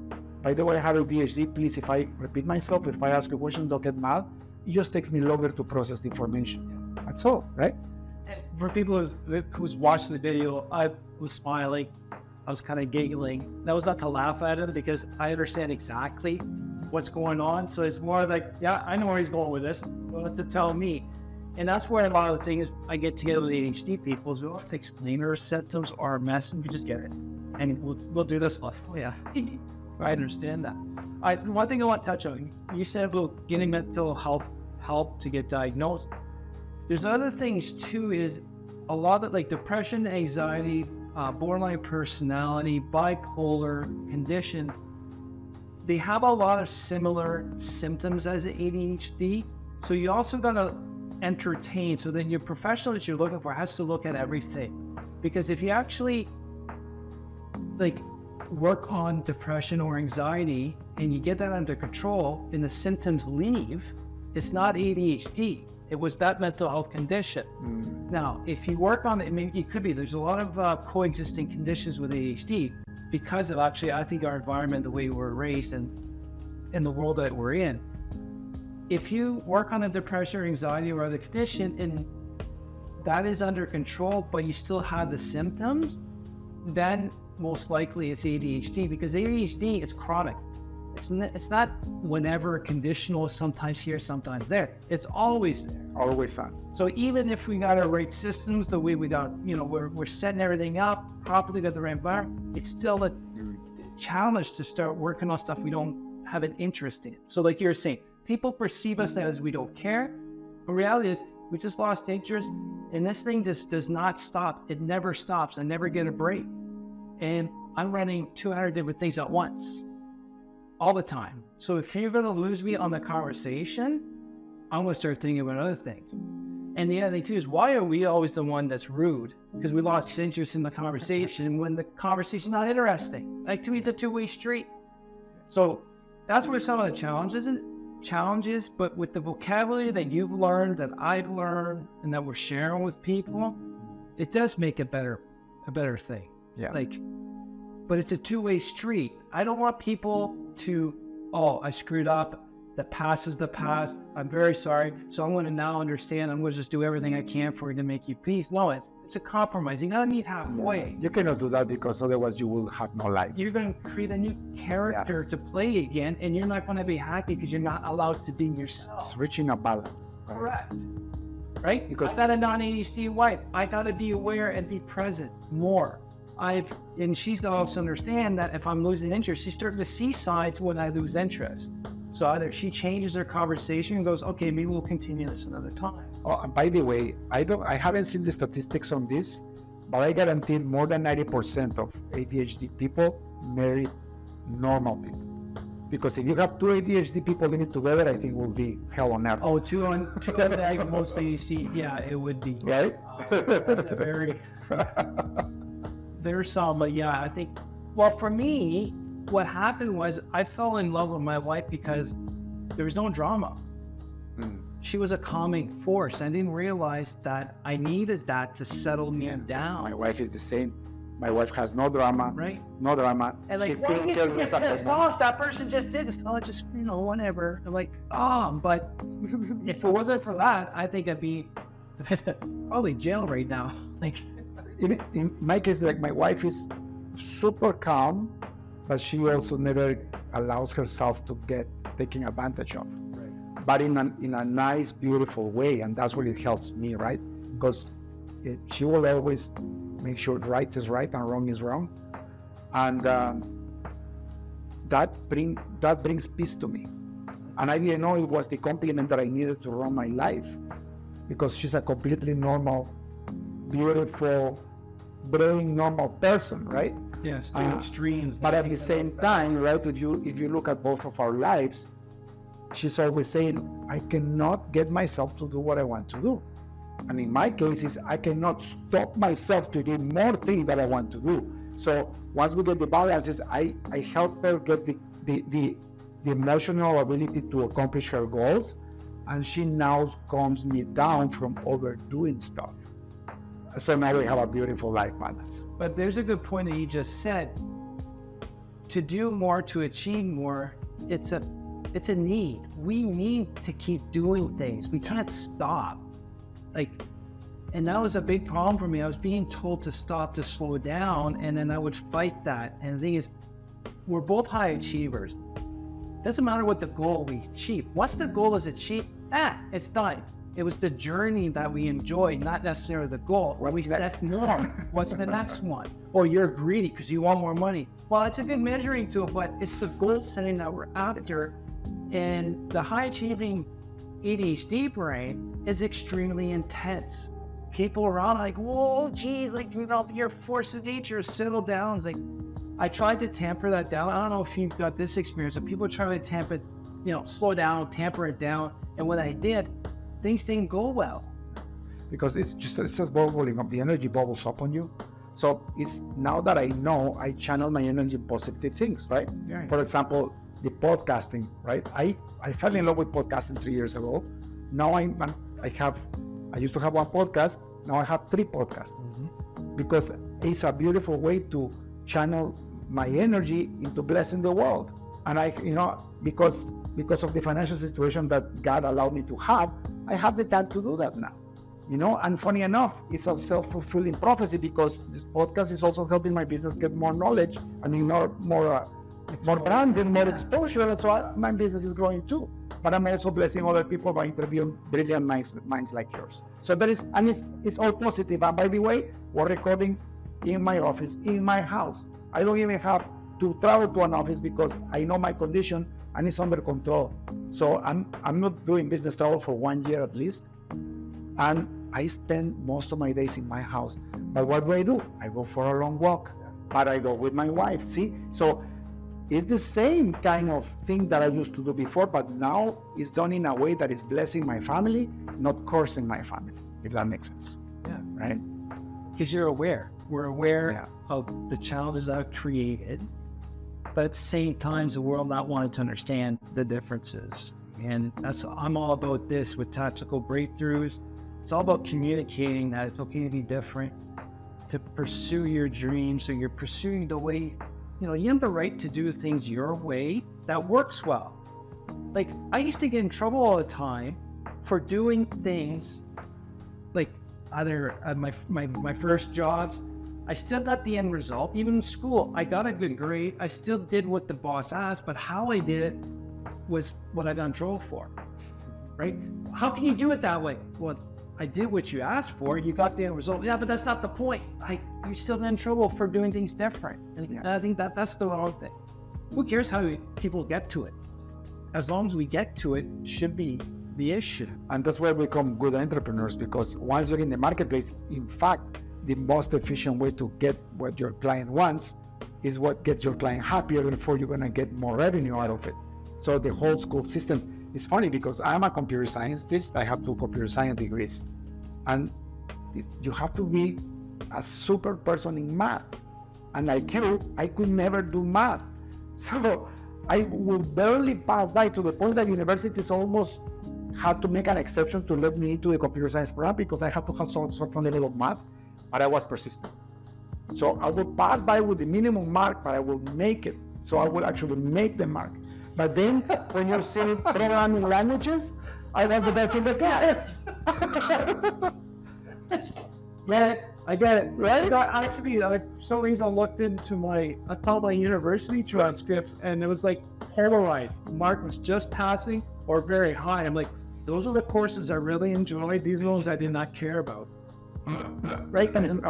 By the way, I have ADHD. Please, if I repeat myself, if I ask you a question, don't get mad. It just takes me longer to process the information. That's all, right? For people who's watching the video, I was smiling. I was kind of giggling. That was not to laugh at him, because I understand exactly what's going on. So it's more like, yeah, I know where he's going with this. But to tell me. And that's where a lot of the things I get together with ADHD people is we don't have to explain our symptoms or our mess, and we just get it. And we'll do this stuff. Oh, yeah. I understand that. One thing I want to touch on, you said about getting mental health help to get diagnosed. There's other things too, is a lot of like depression, anxiety, borderline personality, bipolar condition, they have a lot of similar symptoms as ADHD. So you also got to entertain. So then your professional that you're looking for has to look at everything. Because if you actually like work on depression or anxiety and you get that under control and the symptoms leave, it's not ADHD. It was that mental health condition. Now, if you work on it, maybe it could be, there's a lot of coexisting conditions with ADHD because of actually, I think, our environment, the way we were raised and in the world that we're in. If you work on a depression or anxiety or other condition and that is under control, but you still have the symptoms, then most likely it's ADHD, because ADHD, it's chronic. It's not whenever conditional, sometimes here, sometimes there. It's always there. Always on. So even if we got our right systems, the way we got, we're setting everything up properly, got the right environment, it's still a challenge to start working on stuff we don't have an interest in. So like you're saying, people perceive us as we don't care, but reality is we just lost interest, and this thing just does not stop. It never stops. I never get a break. And I'm running 200 different things at once, all the time. So if you're going to lose me on the conversation, I'm going to start thinking about other things. And the other thing too is, why are we always the one that's rude? Because we lost interest in the conversation when the conversation's not interesting. Like, to me, it's a two-way street. So that's where some of the challenges, but with the vocabulary that you've learned, that I've learned, and that we're sharing with people, it does make it a better thing. Yeah. But it's a two-way street. I don't want people to, I screwed up. The past is the past. I'm very sorry. So I'm going to now understand. I'm going to just do everything I can for you to make you peace. No, it's a compromise. You got to meet halfway. Yeah. You cannot do that, because otherwise you will have no life. You're going to create a new character to play again, and you're not going to be happy because you're not allowed to be yourself. It's reaching a balance. Right? Correct. Right? Because I got a non-ADHD wife. I got to be aware and be present more. And she's got to also understand that if I'm losing interest, she's starting to see signs when I lose interest. So either she changes her conversation and goes, okay, maybe we'll continue this another time. Oh, and by the way, I haven't seen the statistics on this, but I guarantee more than 90% of ADHD people marry normal people. Because if you have two ADHD people living together, I think it will be hell on earth. Oh, two most ADHD, yeah, it would be. Right? That's a very... There's some, but yeah, I think, well, for me, what happened was I fell in love with my wife because there was no drama. She was a calming force. I didn't realize that I needed that to settle me down. My wife is the same. My wife has no drama. Right. No drama. And like, why did you get pissed off? That person just did this. Oh, just, whatever. I'm like, but if it wasn't for that, I think I'd be probably jail right now. Like, in my case, like, my wife is super calm, but she also never allows herself to get taken advantage of. Right. But in a nice, beautiful way, and that's where it helps me, right? Because she will always make sure right is right and wrong is wrong, and that brings peace to me. And I didn't know it was the compliment that I needed to run my life, because she's a completely normal, beautiful, brilliant, normal person, right? Yes, to extremes. But at the same time, right, if you look at both of our lives, she's always saying, I cannot get myself to do what I want to do. And in my case, I cannot stop myself to do more things that I want to do. So once we get the balances, I help her get the emotional ability to accomplish her goals, and she now calms me down from overdoing stuff. So now we have a beautiful life balance. But there's a good point that you just said. To do more, to achieve more, it's a need. We need to keep doing things. We can't stop. And that was a big problem for me. I was being told to stop, to slow down, and then I would fight that. And the thing is, we're both high achievers. Doesn't matter what the goal we achieve. Once the goal is achieved, it's done. It was the journey that we enjoyed, not necessarily the goal. What's we next? set more. What's the next one? Or you're greedy because you want more money. Well, it's a good measuring tool, but it's the goal setting that we're after. And the high achieving ADHD brain is extremely intense. people around like, whoa, geez, like, you know, you're a force of nature, settle down. It's like, I tried to tamper that down. I don't know if you've got this experience, but people try to tamper it, you know, slow down, tamper it down. And when I did, things didn't go well. Because it's just bubbling up. The energy bubbles up on you. So it's now that I know, I channel my energy in positive things, right? Yeah. For example, the podcasting, right? I fell in love with podcasting 3 years ago. Now I used to have one podcast. Now I have 3 podcasts because it's a beautiful way to channel my energy into blessing the world. And I, you know, because of the financial situation that God allowed me to have, I have the time to do that now. You know, and funny enough, it's a self-fulfilling prophecy because this podcast is also helping my business get more knowledge and more brand and more exposure. And so my business is growing too. But I'm also blessing other people by interviewing brilliant minds like yours. So that is, and it's all positive. And by the way, we're recording in my office, in my house. I don't even have to travel to an office because I know my condition and it's under control. So I'm not doing business travel for 1 year at least. And I spend most of my days in my house. But what do? I go for a long walk, but I go with my wife. See? So it's the same kind of thing that I used to do before, but now it's done in a way that is blessing my family, not cursing my family, if that makes sense. Yeah. Right? Because you're aware. We're aware of the challenges I've created, but at the same time, the world not wanting to understand the differences. And I'm all about this with tactical breakthroughs. It's all about communicating that it's okay to be different, to pursue your dreams. So you're pursuing the way, you know, you have the right to do things your way that works well. Like, I used to get in trouble all the time for doing things like either at my first jobs, I still got the end result. Even in school, I got a good grade. I still did what the boss asked, but how I did it was what I got in trouble for, right? How can you do it that way? Well, I did what you asked for, you got the end result. Yeah, but that's not the point. You still got in trouble for doing things different. And I think that's the wrong thing. Who cares how people get to it? As long as we get to it, should be the issue. And that's where we become good entrepreneurs, because once you're in the marketplace, in fact, the most efficient way to get what your client wants is what gets your client happier, and therefore you're gonna get more revenue out of it. So the whole school system is funny because I'm a computer scientist. I have 2 computer science degrees, and you have to be a super person in math. And like you, I could never do math. So I would barely pass by, to the point that universities almost had to make an exception to let me into the computer science program because I had to have some certain level of math, but I was persistent. So I would pass by with the minimum mark, but I will make it. So I will actually make the mark. But then when you're seeing programming languages, I was the best in the class. I get it, right? Actually, for some reason I looked into I found my university transcripts, and it was like polarized. Mark was just passing or very high. I'm like, those are the courses I really enjoyed. These are the ones I did not care about. Right? And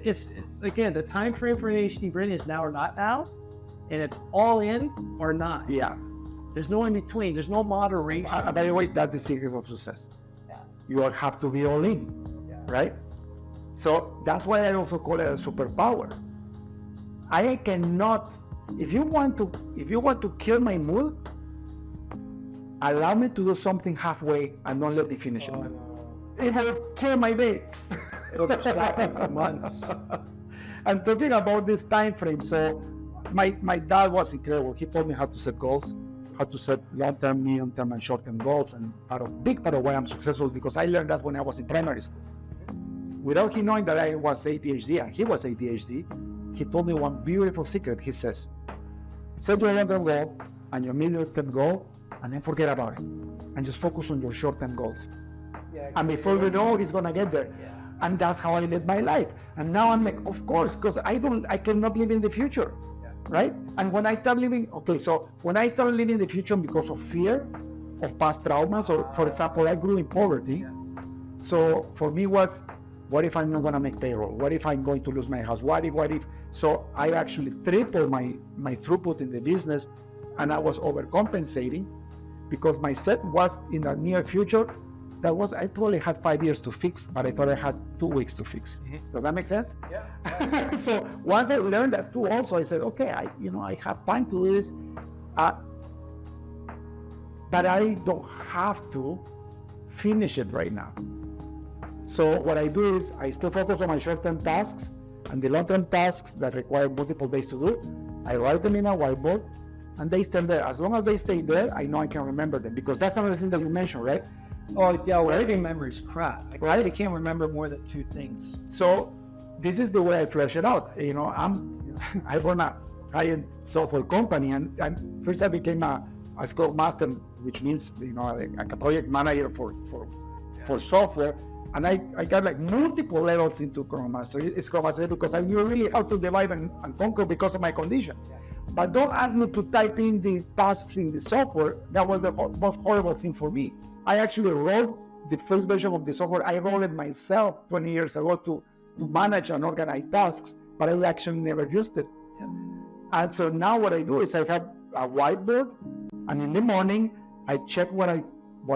it's again, the time frame for an ADHD brain is now or not now, and it's all in or not. Yeah. There's no in between. There's no moderation. By the way, that's the secret of success. Yeah. You have to be all in, right? So that's why I also call it a superpower. I cannot, if you want to kill my mood, allow me to do something halfway and don't let me finish it. It will kill my day. It'll distract me for months. I'm talking about this time frame. So my dad was incredible. He told me how to set goals, how to set long-term, medium-term, and short-term goals. And big part of why I'm successful is because I learned that when I was in primary school. Without him knowing that I was ADHD and he was ADHD, he told me one beautiful secret. He says, set your long-term goal and your medium-term goal, and then forget about it. And just focus on your short-term goals. Yeah, and before you know, he's gonna get there. Yeah. And that's how I live my life. And now I'm like, of course, because I cannot live in the future, right? And when I start living, when I started living in the future because of fear of past traumas, or for example, I grew in poverty. So for me was, what if I'm not gonna make payroll? What if I'm going to lose my house? What if? So I actually tripled my throughput in the business, and I was overcompensating because my set was in the near future I probably had 5 years to fix, but I thought I had 2 weeks to fix. Does that make sense? Yeah. So once I learned that too, also I said, okay, I have time to do this, but I don't have to finish it right now. So what I do is I still focus on my short-term tasks, and the long-term tasks that require multiple days to do, I write them in a whiteboard, and they stay there. As long as they stay there, I know I can remember them, because that's another thing that you mentioned, right? Oh yeah, well, everything memory is crap. I can't remember more than 2 things. So this is the way I flesh it out. I run a high-end software company, and first I became a Scrum Master, which means a project manager for software, and I got like multiple levels into Scrum Master because I knew really how to divide and conquer because of my condition. Yeah. But don't ask me to type in the tasks in the software. That was the most horrible thing for me. I actually wrote the first version of the software. I wrote it myself 20 years ago to manage and organize tasks, but I actually never used it. Yeah. And so now what I do is I have a whiteboard, and in the morning I check what I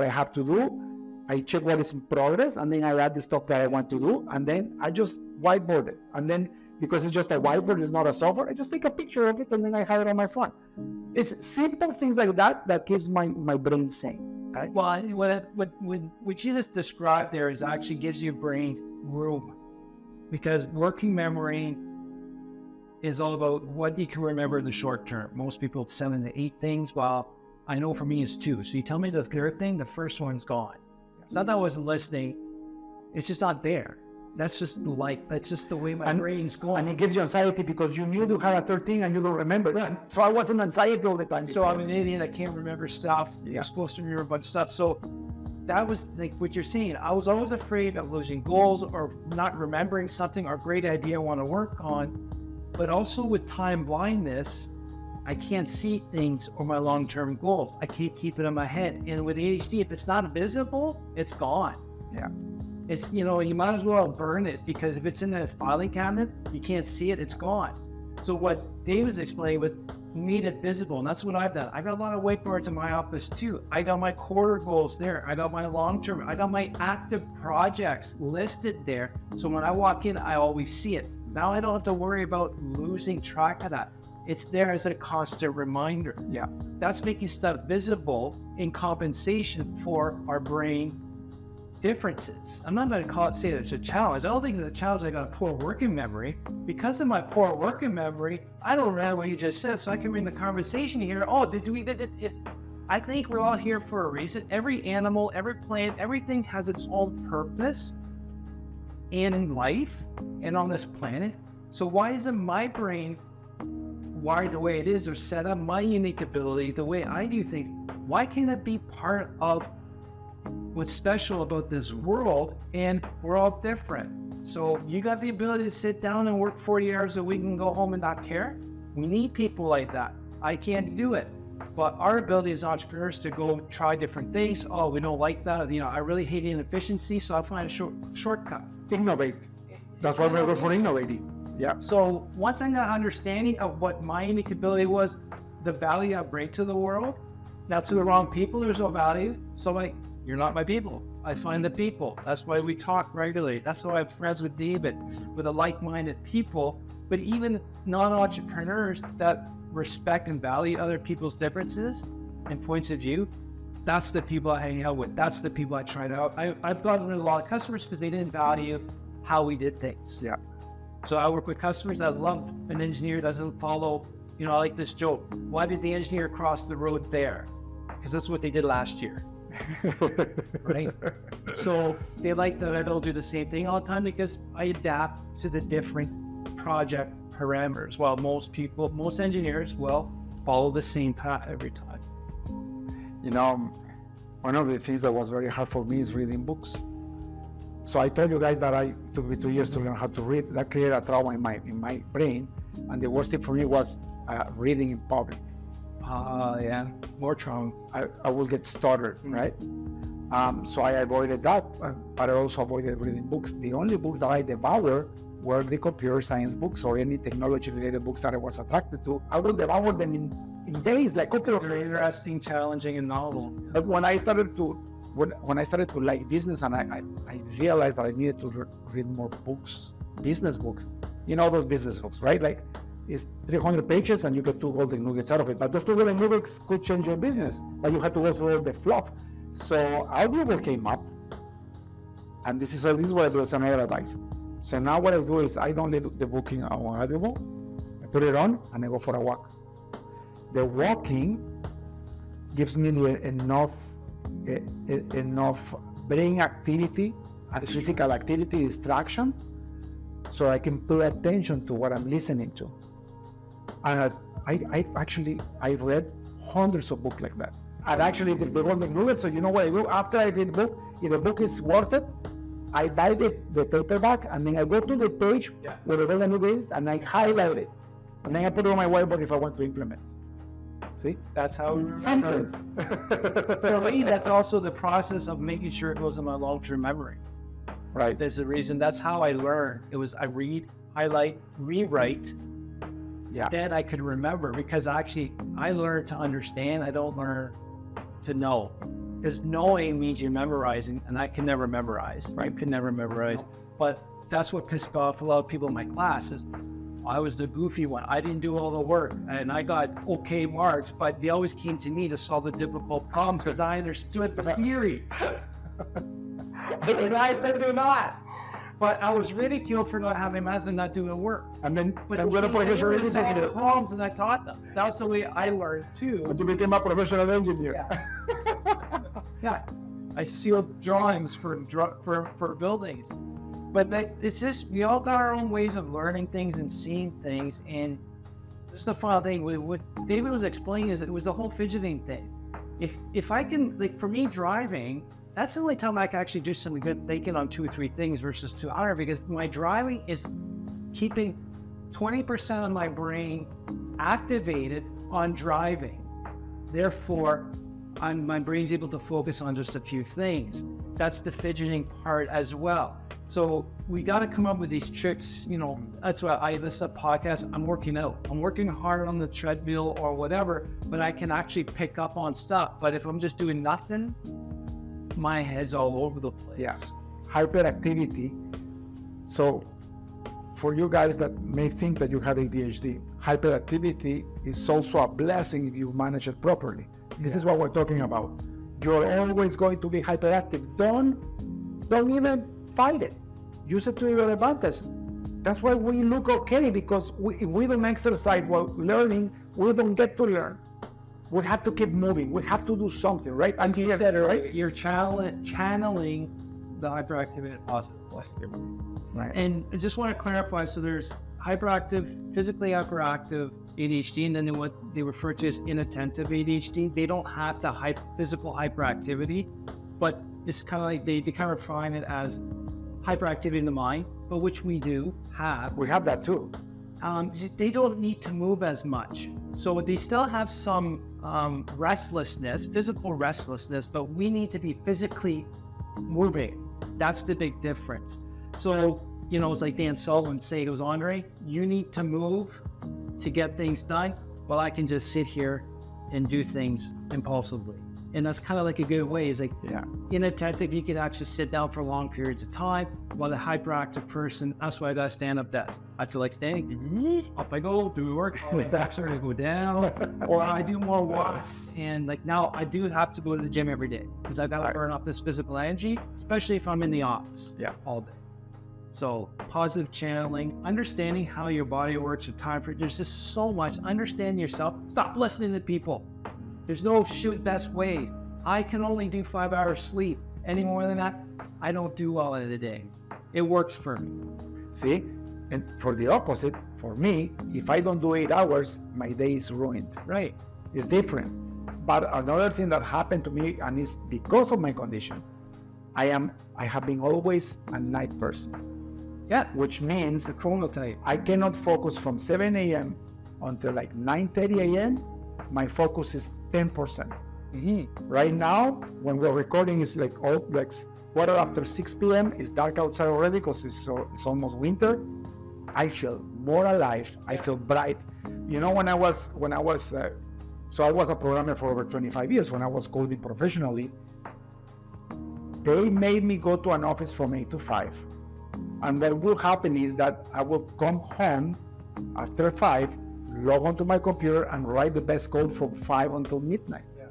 have to do. I check what is in progress, and then I add the stuff that I want to do, and then I just whiteboard it. And then because it's just a whiteboard, it's not a software, I just take a picture of it and then I have it on my phone. It's simple things like that keeps my brain sane. Right? Well, what you just described there is actually gives your brain room, because working memory is all about what you can remember in the short term. Most people, it's 7 to 8 things. Well, I know for me it's 2. So you tell me the third thing, the first one's gone. It's not that I wasn't listening, it's just not there. That's just the way my brain's going. And it gives you anxiety because you knew you had a third thing and you don't remember that. So I was in anxiety all the time. So I'm an idiot, I can't remember stuff. Yeah. You're supposed to remember a bunch of stuff. So that was like what you're saying. I was always afraid of losing goals or not remembering something or a great idea I want to work on. But also with time blindness, I can't see things or my long-term goals. I can't keep it in my head. And with ADHD, if it's not visible, it's gone. Yeah. It's, you might as well burn it, because if it's in the filing cabinet, you can't see it, it's gone. So what Dave was explaining was he made it visible, and that's what I've done. I got a lot of whiteboards in my office too. I got my quarter goals there. I got my long-term, I got my active projects listed there. So when I walk in, I always see it. Now I don't have to worry about losing track of that. It's there as a constant reminder. Yeah. That's making stuff visible in compensation for our brain differences. I'm not going to say that it's a challenge. I don't think it's a challenge. I got a poor working memory. Because of my poor working memory, I don't remember what you just said, so I can bring the conversation here. Oh, I think we're all here for a reason. Every animal, every plant, everything has its own purpose, and in life and on this planet. So why isn't my brain wired the way it is, or set up my unique ability the way I do things? Why can't it be part of what's special about this world? And we're all different. So you got the ability to sit down and work 40 hours a week and go home and not care? We need people like that. I can't do it. But our ability as entrepreneurs to go try different things. Oh, we don't like that. I really hate inefficiency, so I find a shortcut. Innovate. That's why we're for innovating. Yeah. So once I got understanding of what my unique ability was, the value I bring to the world. Now to the wrong people, there's no value. So you're not my people. I find the people. That's why we talk regularly. That's why I'm friends with David, with the like-minded people. But even non-entrepreneurs that respect and value other people's differences and points of view, that's the people I hang out with. That's the people I try to I've gotten rid of a lot of customers because they didn't value how we did things. Yeah. So I work with customers that love an engineer that doesn't follow, I like this joke. Why did the engineer cross the road there? Because that's what they did last year. Right? So they like that I don't do the same thing all the time, because I adapt to the different project parameters, while most engineers will follow the same path every time. One of the things that was very hard for me is reading books. So I told you guys that it took me 2 years to learn how to read. That created a trauma in my brain, and the worst thing for me was reading in public. Yeah, more trauma. I will get stuttered, right? So I avoided that, but I also avoided reading books. The only books that I devoured were the computer science books or any technology-related books that I was attracted to. I will devour them in days, like Very interesting, challenging, and novel. But when I started to when I started to like business, and I realized that I needed to read more books, business books. You know those business books, right? Like it's 300 pages and you get 2 golden nuggets out of it. But those 2 golden nuggets could change your business, but you had to go through all the fluff. So Audible came up, and this is what I do as another advice. So now what I do is I don't let the booking on Audible. I put it on and I go for a walk. The walking gives me enough brain activity and physical activity distraction, so I can pay attention to what I'm listening to. And I read hundreds of books like that. And actually the golden nugget. So you know what I do after I read the book? If the book is worth it, I buy the paperback, and then I go to the page where the golden nugget is, and I highlight it, and then I put it on my whiteboard if I want to implement. See, That's how sometimes. For me, that's also the process of making sure it goes in my long-term memory. Right. There's a reason. That's how I learn. It was I read, highlight, rewrite. Yeah. Then I could remember, because actually I learn to understand. I don't learn to know, because knowing means you're memorizing, and I can never memorize. Right? Could never memorize. But that's what pissed off a lot of people in my class is I was the goofy one. I didn't do all the work, and I got okay marks, but they always came to me to solve the difficult problems because I understood the theory. And I do not. But I was ridiculed for not having math and not doing work. And then But I'm gonna professional they solved the engineer. problems, and I taught them. That's the way I learned too. But you became a professional engineer. Yeah, I sealed drawings for buildings. But it's just, we all got our own ways of learning things and seeing things. And just the final thing, what David was explaining is it was the whole fidgeting thing. If I can, like for me driving, that's the only time I can actually do some good thinking on 2 or 3 things versus 200, because my driving is keeping 20% of my brain activated on driving. Therefore, my brain's able to focus on just a few things. That's the fidgeting part as well. So we got to come up with these tricks. That's why I listen to podcasts. I'm working out. I'm working hard on the treadmill or whatever, but I can actually pick up on stuff. But if I'm just doing nothing, my head's all over the place. Yeah. Hyperactivity. So for you guys that may think that you have ADHD, hyperactivity is also a blessing if you manage it properly. This is what we're talking about. You're always going to be hyperactive. Don't even fight it. Use it to your advantage. That's why we look okay, because if we don't exercise while learning, we don't get to learn. We have to keep moving. We have to do something, right? And You said it right. You're channeling the hyperactivity in a positive. Right. And I just want to clarify. So there's hyperactive, physically hyperactive ADHD, and then what they refer to as inattentive ADHD. They don't have the physical hyperactivity, but it's kind of like they kind of define it as hyperactivity in the mind, but which we do have. We have that too. They don't need to move as much. So they still have some restlessness, physical restlessness, but we need to be physically moving. That's the big difference. So, it's like Dan Sullivan saying, it was Andre, you need to move to get things done. Well, I can just sit here and do things impulsively. And that's kind of like a good way. It's like inattentive, you can actually sit down for long periods of time, while the hyperactive person, that's why I got a stand-up desk. I feel like standing, up I go, do work, my back starting to go down, or I do more walks. And like now I do have to go to the gym every day because I've got to burn off this physical energy, especially if I'm in the office all day. So positive channeling, understanding how your body works, your time for there's just so much. Understand yourself. Stop listening to people. There's no best ways. I can only do 5 hours sleep. Any more than that, I don't do well in a day. It works for me. See? And for the opposite, for me, if I don't do 8 hours, my day is ruined. Right. It's different. But another thing that happened to me, and it's because of my condition, I have been always a night person. Yeah. Which means The chronotype. I cannot focus from 7 a.m. until like 9:30 a.m. My focus is 10%. Mm-hmm. Right now, when we're recording, it's like quarter after 6 p.m. It's dark outside already because it's almost winter. I feel more alive. I feel bright. I was a programmer for over 25 years. When I was coding professionally, they made me go to an office from 8 to 5. And what will happen is that I will come home after 5, log onto my computer and write the best code from 5 until midnight. Yeah.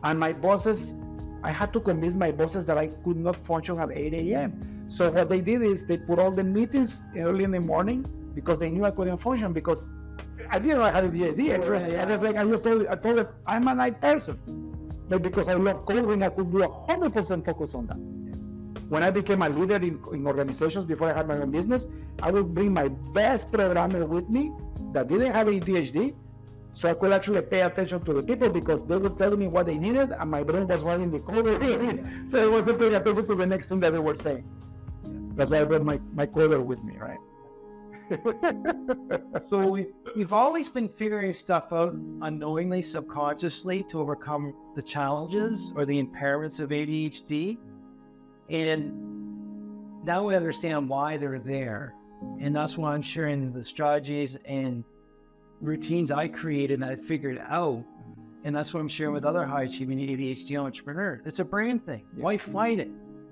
And my bosses, I had to convince my bosses that I could not function at 8 a.m. So what they did is they put all the meetings early in the morning because they knew I couldn't function because I didn't know I had ADHD. I told them I'm a night person. But because I love coding, I could do 100% focus on that. When I became a leader in organizations before I had my own business, I would bring my best programmer with me that didn't have ADHD, so I could actually pay attention to the people because they were telling me what they needed and my brain was running the code. So I wasn't paying attention to the next thing that they were saying. That's why I brought my coder with me, right? So we've always been figuring stuff out unknowingly, subconsciously to overcome the challenges or the impairments of ADHD. And now we understand why they're there. And that's why I'm sharing the strategies and routines I created and I figured out. And that's what I'm sharing with other high achieving ADHD entrepreneurs. It's a brain thing. Yeah. Why fight it?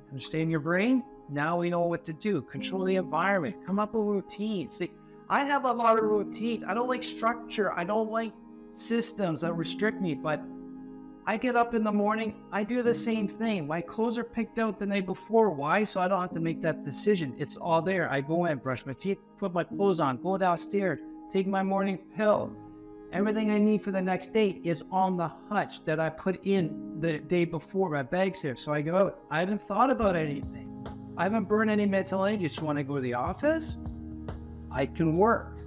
Understand your brain? Now we know what to do. Control the environment. Come up with routines. See, I have a lot of routines. I don't like structure. I don't like systems that restrict me, but I get up in the morning, I do the same thing. My clothes are picked out the night before. Why? So I don't have to make that decision. It's all there. I go in, brush my teeth, put my clothes on, go downstairs, take my morning pill. Everything I need for the next day is on the hutch that I put in the day before. My bag's there. So I go out. I haven't thought about anything. I haven't burned any mental energy. So when I go to the office, I can work,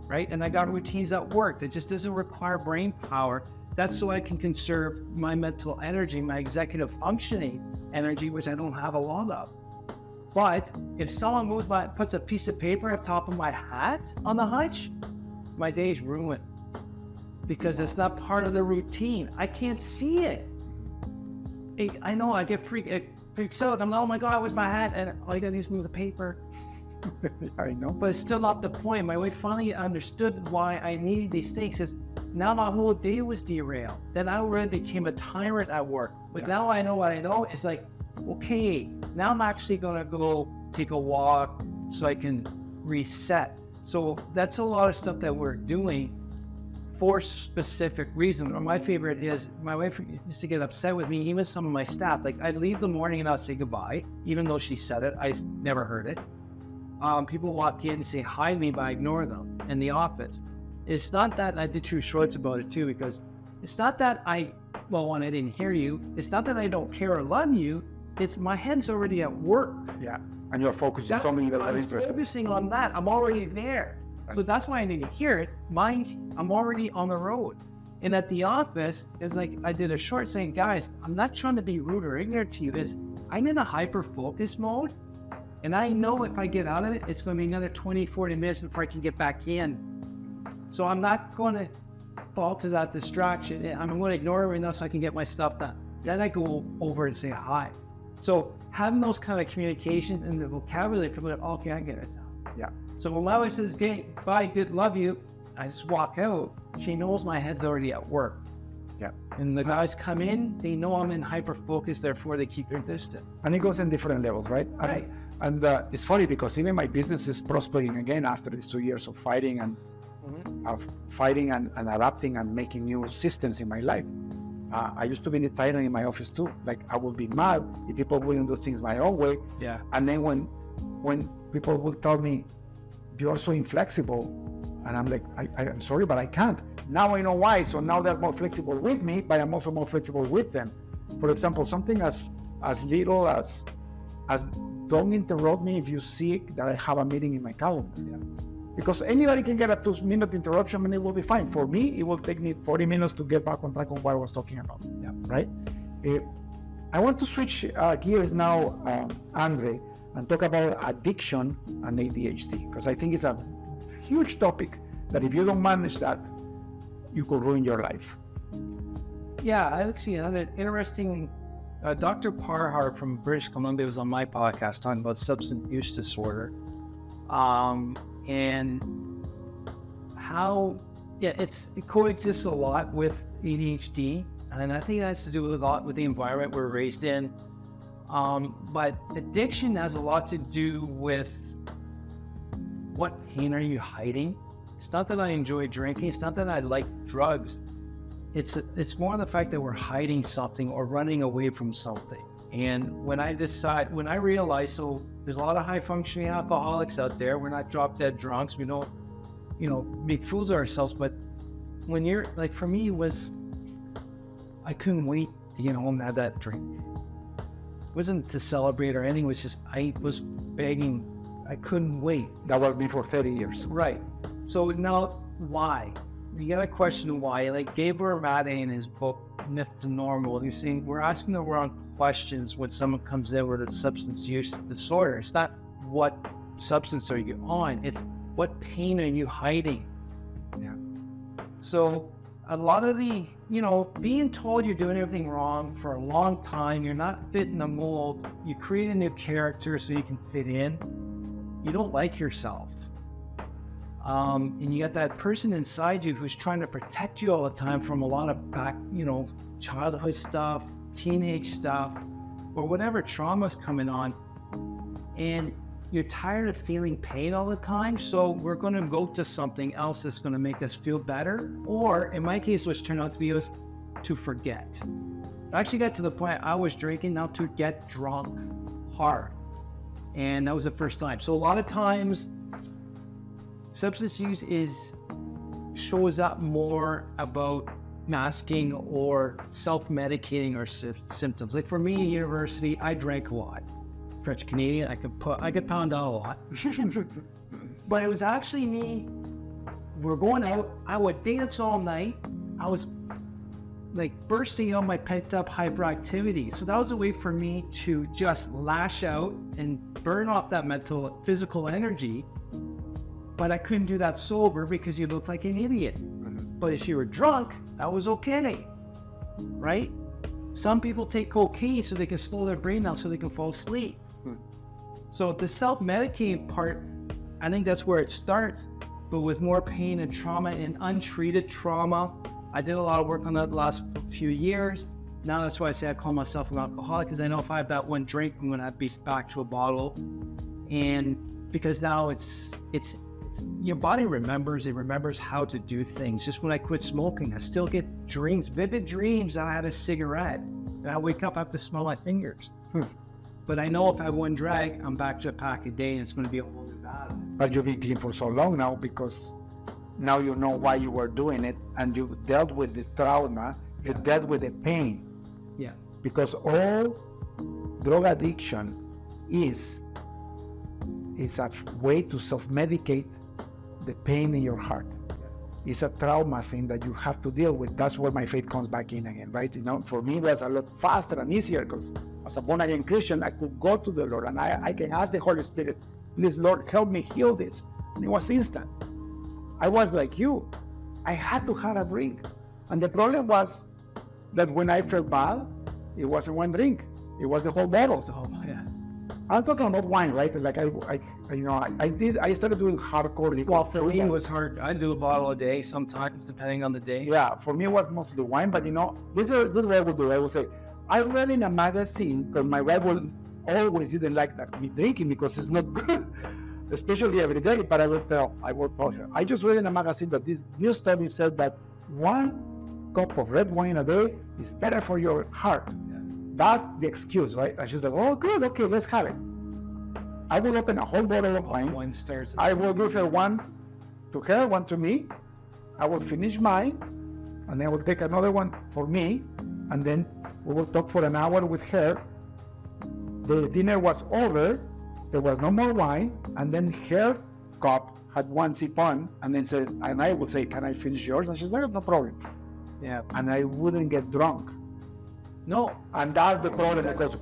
right? And I got routines at work that just doesn't require brain power. That's so I can conserve my mental energy, my executive functioning energy, which I don't have a lot of. But if someone puts a piece of paper at the top of my hat on the hutch, my day's ruined because it's not part of the routine. I can't see it. I know I get freaks out. I'm like, oh my God, where's my hat? And all you gotta do is move the paper. I know. But it's still not the point. My wife finally understood why I needed these things. Is now my whole day was derailed. Then I already became a tyrant at work. But now I know what I know. It's like, okay, now I'm actually gonna go take a walk so I can reset. So that's a lot of stuff that we're doing for specific reasons. Or my favorite is, my wife used to get upset with me, even some of my staff. Like I'd leave the morning and I'd say goodbye, even though she said it, I never heard it. People walk in and say hi to me, but I ignore them in the office. It's not that, I did 2 shorts about it too, because it's not that when I didn't hear you, it's not that I don't care or love you, it's my head's already at work. Yeah, and you're focused on something that's interesting. I'm focusing on that, I'm already there. So that's why I didn't hear it. I'm already on the road. And at the office, it's like, I did a short saying, guys, I'm not trying to be rude or ignorant to you. I'm in a hyper-focus mode. And I know if I get out of it, it's going to be another 20, 40 minutes before I can get back in. So I'm not going to fall to that distraction. I'm going to ignore everything else so I can get my stuff done. Then I go over and say hi. So having those kind of communications and the vocabulary, people are like, okay, I get it now. Yeah. So when my wife says, okay, bye, good, love you, I just walk out. She knows my head's already at work. Yeah. And the guys come in, they know I'm in hyper-focus, therefore they keep their distance. And it goes in different levels, right? Right. And it's funny because even my business is prospering again after these 2 years of fighting and adapting and making new systems in my life. I used to be the tyrant in my office too. Like I would be mad if people wouldn't do things my own way. Yeah. And then when people would tell me, you're so inflexible, and I'm like, I'm sorry, but I can't. Now I know why. So now they're more flexible with me, but I'm also more flexible with them. For example, something as little as don't interrupt me if you see that I have a meeting in my calendar. Yeah. Because anybody can get a 2-minute interruption and it will be fine. For me, it will take me 40 minutes to get back on track on what I was talking about. Yeah. Right? I want to switch gears now, Andre, and talk about addiction and ADHD, because I think it's a huge topic that if you don't manage that, you could ruin your life. Yeah, I actually had an interesting, Dr. Parhar from British Columbia was on my podcast talking about substance use disorder, and how, it coexists a lot with ADHD, and I think it has to do with a lot with the environment we're raised in, But addiction has a lot to do with what pain are you hiding? It's not that I enjoy drinking. It's not that I like drugs. It's more the fact that we're hiding something or running away from something. And when I realize, so there's a lot of high functioning alcoholics out there. We're not drop dead drunks. We don't, make fools of ourselves. But when you're like, for me, I couldn't wait to get home and have that drink. It wasn't to celebrate or anything. It was just, I was begging. I couldn't wait. That was me for 30 years. Right. So now, why? You got to question why. Like Gabor Mate in his book, Myth to Normal, he's saying we're asking the wrong questions when someone comes in with a substance use disorder. It's not what substance are you on, it's what pain are you hiding. Yeah. So a lot of the, being told you're doing everything wrong for a long time, you're not fitting the mold, you create a new character so you can fit in, you don't like yourself. And you got that person inside you who's trying to protect you all the time from a lot of childhood stuff, teenage stuff, or whatever trauma's coming on. And you're tired of feeling pain all the time, so we're going to go to something else that's going to make us feel better. Or in my case, which turned out to be was to forget. I actually got to the point I was drinking now to get drunk hard. And that was the first time. So a lot of times, substance use shows up more about masking or self-medicating our symptoms. Like for me in university, I drank a lot. French Canadian, I could pound out a lot. But it was actually me. We're going out. I would dance all night. I was like bursting out my pent up hyperactivity. So that was a way for me to just lash out and burn off that physical energy. But I couldn't do that sober because you looked like an idiot. But if you were drunk, that was okay, right? Some people take cocaine so they can slow their brain down so they can fall asleep. So the self-medicating part, I think that's where it starts, but with more pain and trauma and untreated trauma. I did a lot of work on that the last few years. Now that's why I say I call myself an alcoholic, because I know if I have that one drink, I'm gonna be back to a bottle. And because now it's your body remembers, it remembers how to do things. Just when I quit smoking, I still get dreams, vivid dreams that I had a cigarette. And I wake up, I have to smell my fingers. But I know if I have one drag, I'm back to a pack a day and it's going to be a whole new battle. But you've been clean for so long now because now you know why you were doing it and you dealt with the trauma, you dealt with the pain. Yeah. Because all drug addiction is a way to self-medicate the pain in your heart. It's a trauma thing that you have to deal with. That's where my faith comes back in again, right? For me, it was a lot faster and easier because as a born-again Christian, I could go to the Lord and I can ask the Holy Spirit, please, Lord, help me heal this. And it was instant. I was like you. I had to have a drink. And the problem was that when I felt bad, it wasn't one drink. It was the whole bottle. So, yeah. I'm talking about wine, right? Like I started doing hardcore. Well, for me, it was hard. I do a bottle a day, sometimes depending on the day. Yeah, for me, it was mostly wine, but this is what I would do. I would say, I read in a magazine, because my wife always didn't like that me drinking because it's not good, especially every day, but I will tell her. I just read in a magazine that this new study said that 1 cup of red wine a day is better for your heart. Yeah. That's the excuse, right? And she's like, oh, good, okay, let's have it. I will open a whole bottle of wine. Wine starts. I will give her one to her, one to me. I will finish mine, and then I will take another one for me, and then we will talk for an hour with her. The dinner was over, there was no more wine, and then her cup had one sip on, and then said, and I would say, can I finish yours? And she's like, no problem. Yeah. And I wouldn't get drunk. No. And that's the problem, because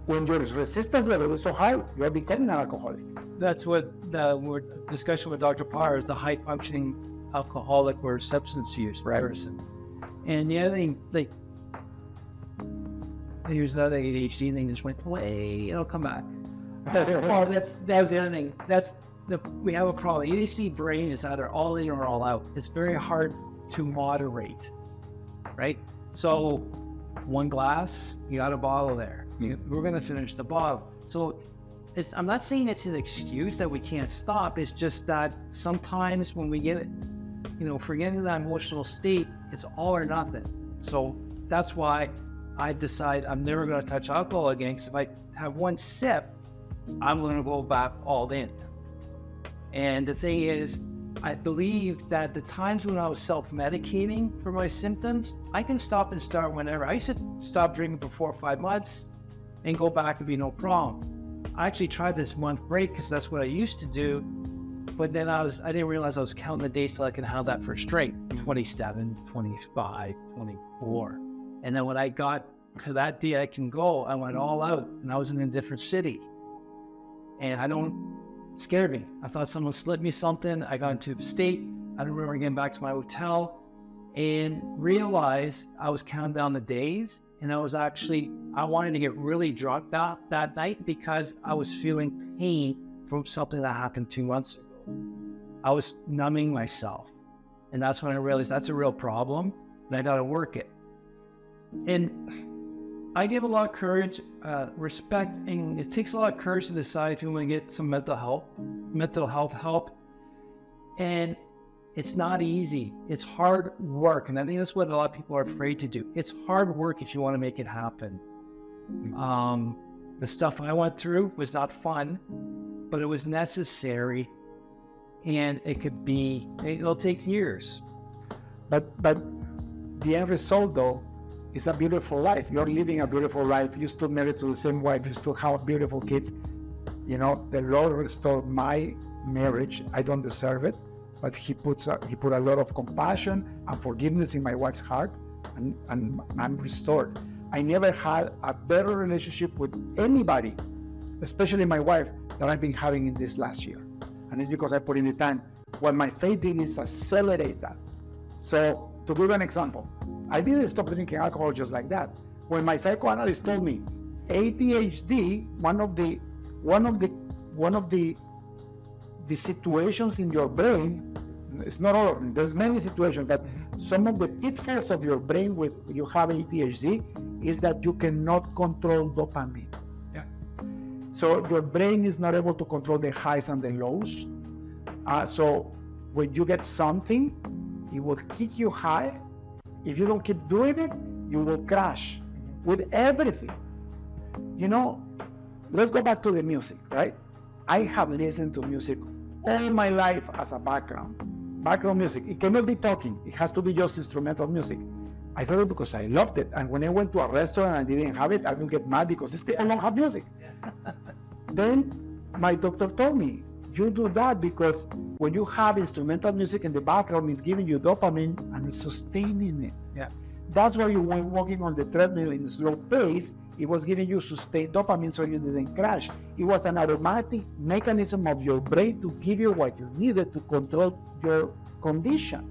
when your resistance level is so high, you are becoming an alcoholic. That's what the discussion with Dr. Parr is, the high functioning alcoholic or substance use person. And the other thing, like, here's another ADHD thing, just went away, it'll come back. That was the other thing. We have a problem. ADHD brain is either all in or all out. It's very hard to moderate, right? So 1 glass, you got a bottle there. We're going to finish the bottle. So I'm not saying it's an excuse that we can't stop. It's just that sometimes when we get, if we're getting in that emotional state, it's all or nothing. So that's why I decide I'm never going to touch alcohol again, because if I have one sip, I'm going to go back all in. And the thing is, I believe that the times when I was self-medicating for my symptoms, I can stop and start whenever. I used to stop drinking for 4 or 5 months and go back and be no problem. I actually tried this month break because that's what I used to do. But then I didn't realize I was counting the days till I can handle that for straight, 27, 25, 24. And then when I got to that day I can go, I went all out, and I was in a different city. And it scared me. I thought someone slipped me something. I got into the state. I don't remember getting back to my hotel and realized I was counting down the days. And I wanted to get really drunk that night because I was feeling pain from something that happened 2 months ago. I was numbing myself. And that's when I realized that's a real problem and I got to work it. And I give a lot of courage, respect, and it takes a lot of courage to decide if you want to get some mental health help. And it's not easy. It's hard work. And I think that's what a lot of people are afraid to do. It's hard work if you want to make it happen. The stuff I went through was not fun, but it was necessary. And it'll take years. But the end result, though, is a beautiful life. You're living a beautiful life. You're still married to the same wife. You still have beautiful kids. The Lord restored my marriage. I don't deserve it, but He put a lot of compassion and forgiveness in my wife's heart, and I'm restored. I never had a better relationship with anybody, especially my wife, that I've been having in this last year. And it's because I put in the time. What my faith did is accelerate that. So to give an example, I didn't stop drinking alcohol just like that. When my psychoanalyst told me ADHD, one of the situations in your brain, it's not all of them, there's many situations, but some of the pitfalls of your brain when you have ADHD is that you cannot control dopamine. Yeah. So your brain is not able to control the highs and the lows. So when you get something, it will kick you high. If you don't keep doing it, you will crash with everything. Let's go back to the music, right? I have listened to music all my life as a background music. It cannot be talking. It has to be just instrumental music. I thought it because I loved it. And when I went to a restaurant and I didn't have it, I would get mad because I don't have music. Then my doctor told me, you do that because when you have instrumental music in the background, it's giving you dopamine and it's sustaining it. Yeah. That's why you were walking on the treadmill in a slow pace. It was giving you sustained dopamine so you didn't crash. It was an automatic mechanism of your brain to give you what you needed to control your condition.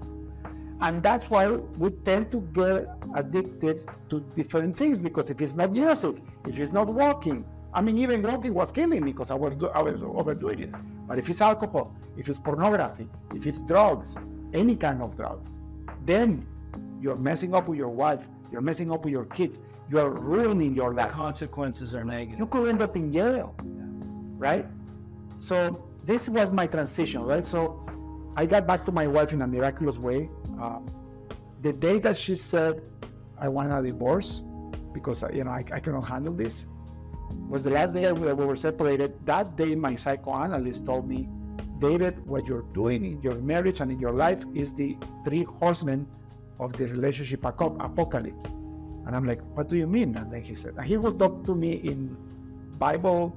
And that's why we tend to get addicted to different things, because if it's not music, if it's not walking, even walking was killing me because I was overdoing it. But if it's alcohol, if it's pornography, if it's drugs, any kind of drug, then you're messing up with your wife, you're messing up with your kids, you're ruining your life. The consequences are negative. You could end up in jail, right? So this was my transition, right? So I got back to my wife in a miraculous way. The day that she said, I want a divorce because I cannot handle this, was the last day we were separated. That day, my psychoanalyst told me, David, what you're doing in your marriage and in your life is the 3 horsemen of the relationship apocalypse. And I'm like, what do you mean? And then he said, and he would talk to me in Bible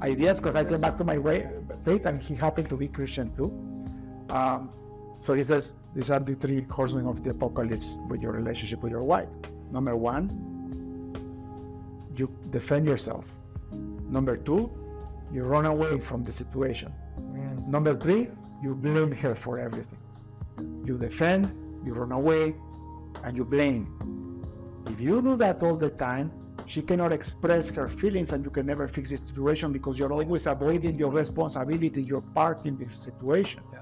ideas, because I came back to my faith, and he happened to be Christian too. So he says, these are the 3 horsemen of the apocalypse with your relationship with your wife. Number 1, you defend yourself. Number 2, you run away from the situation. Number 3, you blame her for everything. You defend, you run away, and you blame. If you do that all the time, she cannot express her feelings, and you can never fix the situation because you're always avoiding your responsibility, your part in the situation. Yeah.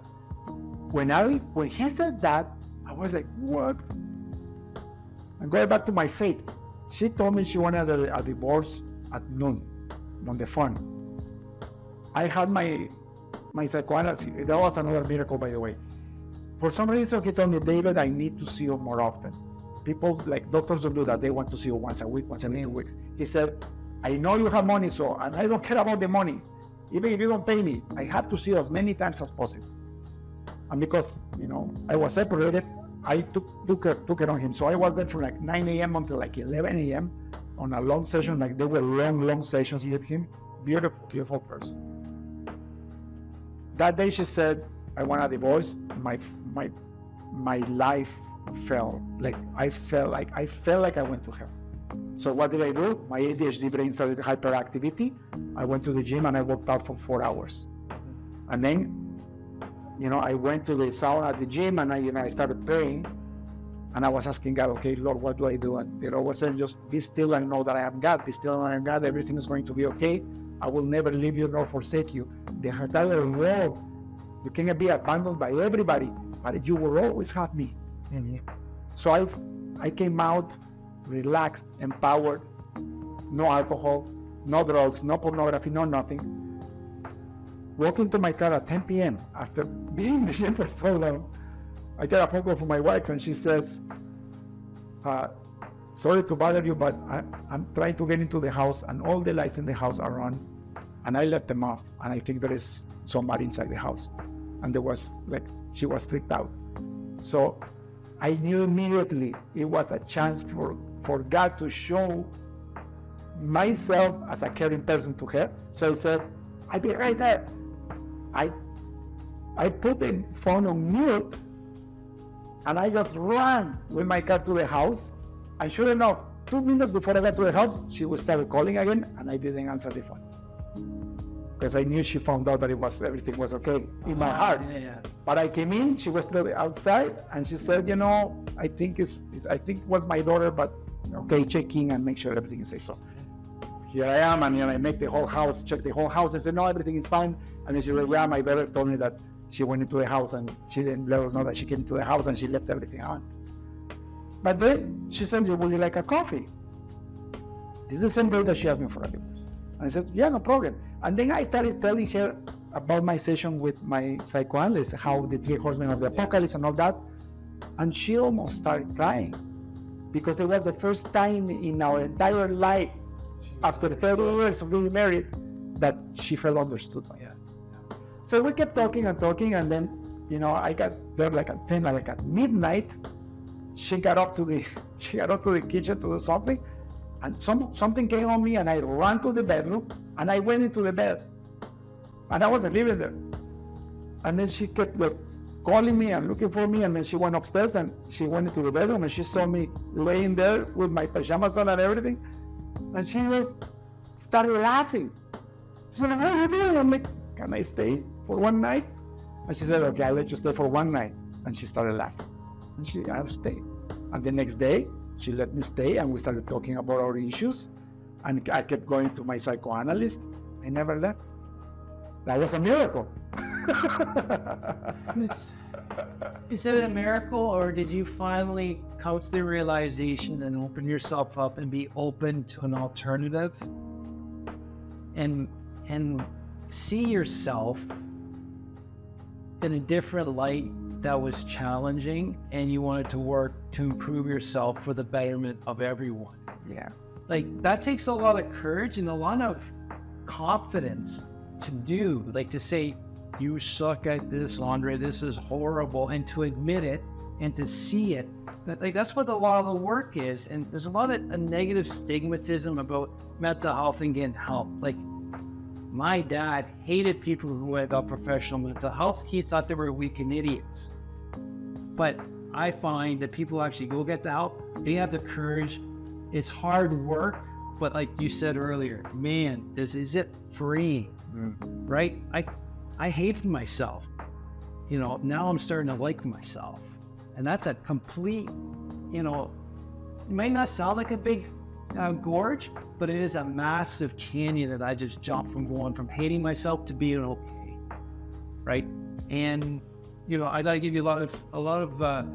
When he said that, I was like, what? And going back to my faith, She told me she wanted a divorce at noon on the phone. I had my psychoanalyst. That was another miracle, by the way. For some reason, he told me, David, I need to see you more often. People, like doctors don't do that. They want to see you once a week, once every 2 weeks. He said, I know you have money, and I don't care about the money. Even if you don't pay me, I have to see you as many times as possible. And because, I was separated, I took it on him. So I was there from like 9 a.m. until like 11 a.m. on a long session. Like they were long sessions with him. Beautiful person. That day she said, I want a divorce. My life felt like I felt like I went to hell. So what did I do? My ADHD brain started hyperactivity. I went to the gym and I worked out for 4 hours. And then, I went to the sauna at the gym and I started praying. And I was asking God, okay, Lord, what do I do? And the Lord was saying, just be still and know that I am God. Be still and I am God. Everything is going to be okay. I will never leave you nor forsake you. The entire world, you cannot be abandoned by everybody, but you will always have me. Mm-hmm. So I came out relaxed, empowered, no alcohol, no drugs, no pornography, no nothing. Walking to my car at 10 p.m. after being in the gym for so long, I get a phone call from my wife and she says, sorry to bother you, but I'm trying to get into the house and all the lights in the house are on and I left them off and I think there is somebody inside the house. And she was freaked out. So I knew immediately it was a chance for God to show myself as a caring person to her. So I said, I'll be right there. I put the phone on mute and I just ran with my car to the house. And sure enough, 2 minutes before I got to the house, she would start calling again and I didn't answer the phone. Because I knew she found out that everything was okay in my heart. Yeah. But I came in, she was still outside, and she said, I think it was my daughter, but okay, check in and make sure everything is safe. So here I am, and I make the whole house, check the whole house, and said, no, everything is fine. And then she said, yeah, my daughter told me that she went into the house, and she didn't let us know that she came into the house, and she left everything on. But then she said, would you like a coffee? This is the same day that she asked me for a divorce. And I said, yeah, no problem. And then I started telling her about my session with my psychoanalyst, how the 3 horsemen of the apocalypse and all that. And she almost started crying because it was the first time in our entire life, after 30 years of being married, that she felt understood by her. So we kept talking, and then, I got there like at 10, like at midnight. She got up to the kitchen to do something. And something came on me and I ran to the bedroom and I went into the bed. And I wasn't living there. And then she kept calling me and looking for me, and then she went upstairs and she went into the bedroom and she saw me laying there with my pajamas on and everything. And she started laughing. She said, what are you doing? I'm like, can I stay for one night? And she said, okay, I'll let you stay for one night. And she started laughing. And I'll stay. And the next day, she let me stay and we started talking about our issues. And I kept going to my psychoanalyst. I never left. That was a miracle. Is it a miracle, or did you finally come to the realization and open yourself up and be open to an alternative and see yourself in a different light that was challenging, and you wanted to work to improve yourself for the betterment of everyone? Yeah. Like, that takes a lot of courage and a lot of confidence to do, like to say, you suck at this, Andre, this is horrible, and to admit it and to see it. That's what a lot of the work is. And there's a lot of a negative stigmatism about mental health and getting help. Like, my dad hated people who got professional mental health. He thought they were weak and idiots. But I find that people actually go get the help. They have the courage. It's hard work, but like you said earlier, man, is it free, right? I hated myself. Now I'm starting to like myself. And that's a complete, it might not sound like a big gorge, but it is a massive canyon that I just jumped from going from hating myself to being okay, right? And, I'd like to give you a lot of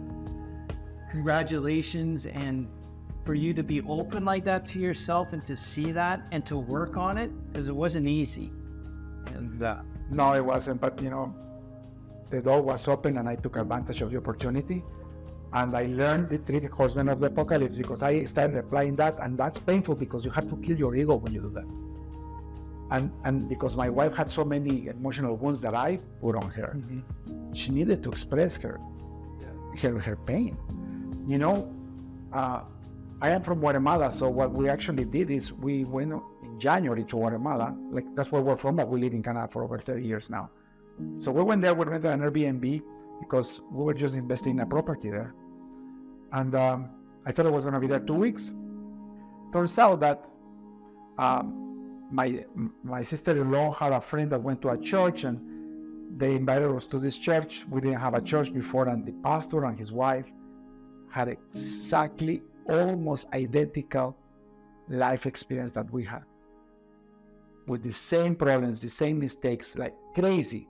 congratulations and for you to be open like that to yourself and to see that and to work on it? Because it wasn't easy. And no, it wasn't. But the door was open, and I took advantage of the opportunity. And I learned the 3 horsemen of the apocalypse because I started applying that, and that's painful because you have to kill your ego when you do that. And because my wife had so many emotional wounds that I put on her, she needed to express her pain. I am from Guatemala, so what we actually did is we went in January to Guatemala. Like, that's where we're from, but we live in Canada for over 30 years now. So we went there, we rented an Airbnb because we were just investing in a property there. And I thought I was going to be there 2 weeks. Turns out that my sister-in-law had a friend that went to a church, and they invited us to this church. We didn't have a church before, and the pastor and his wife had exactly almost identical life experience that we had, with the same problems, the same mistakes, like crazy.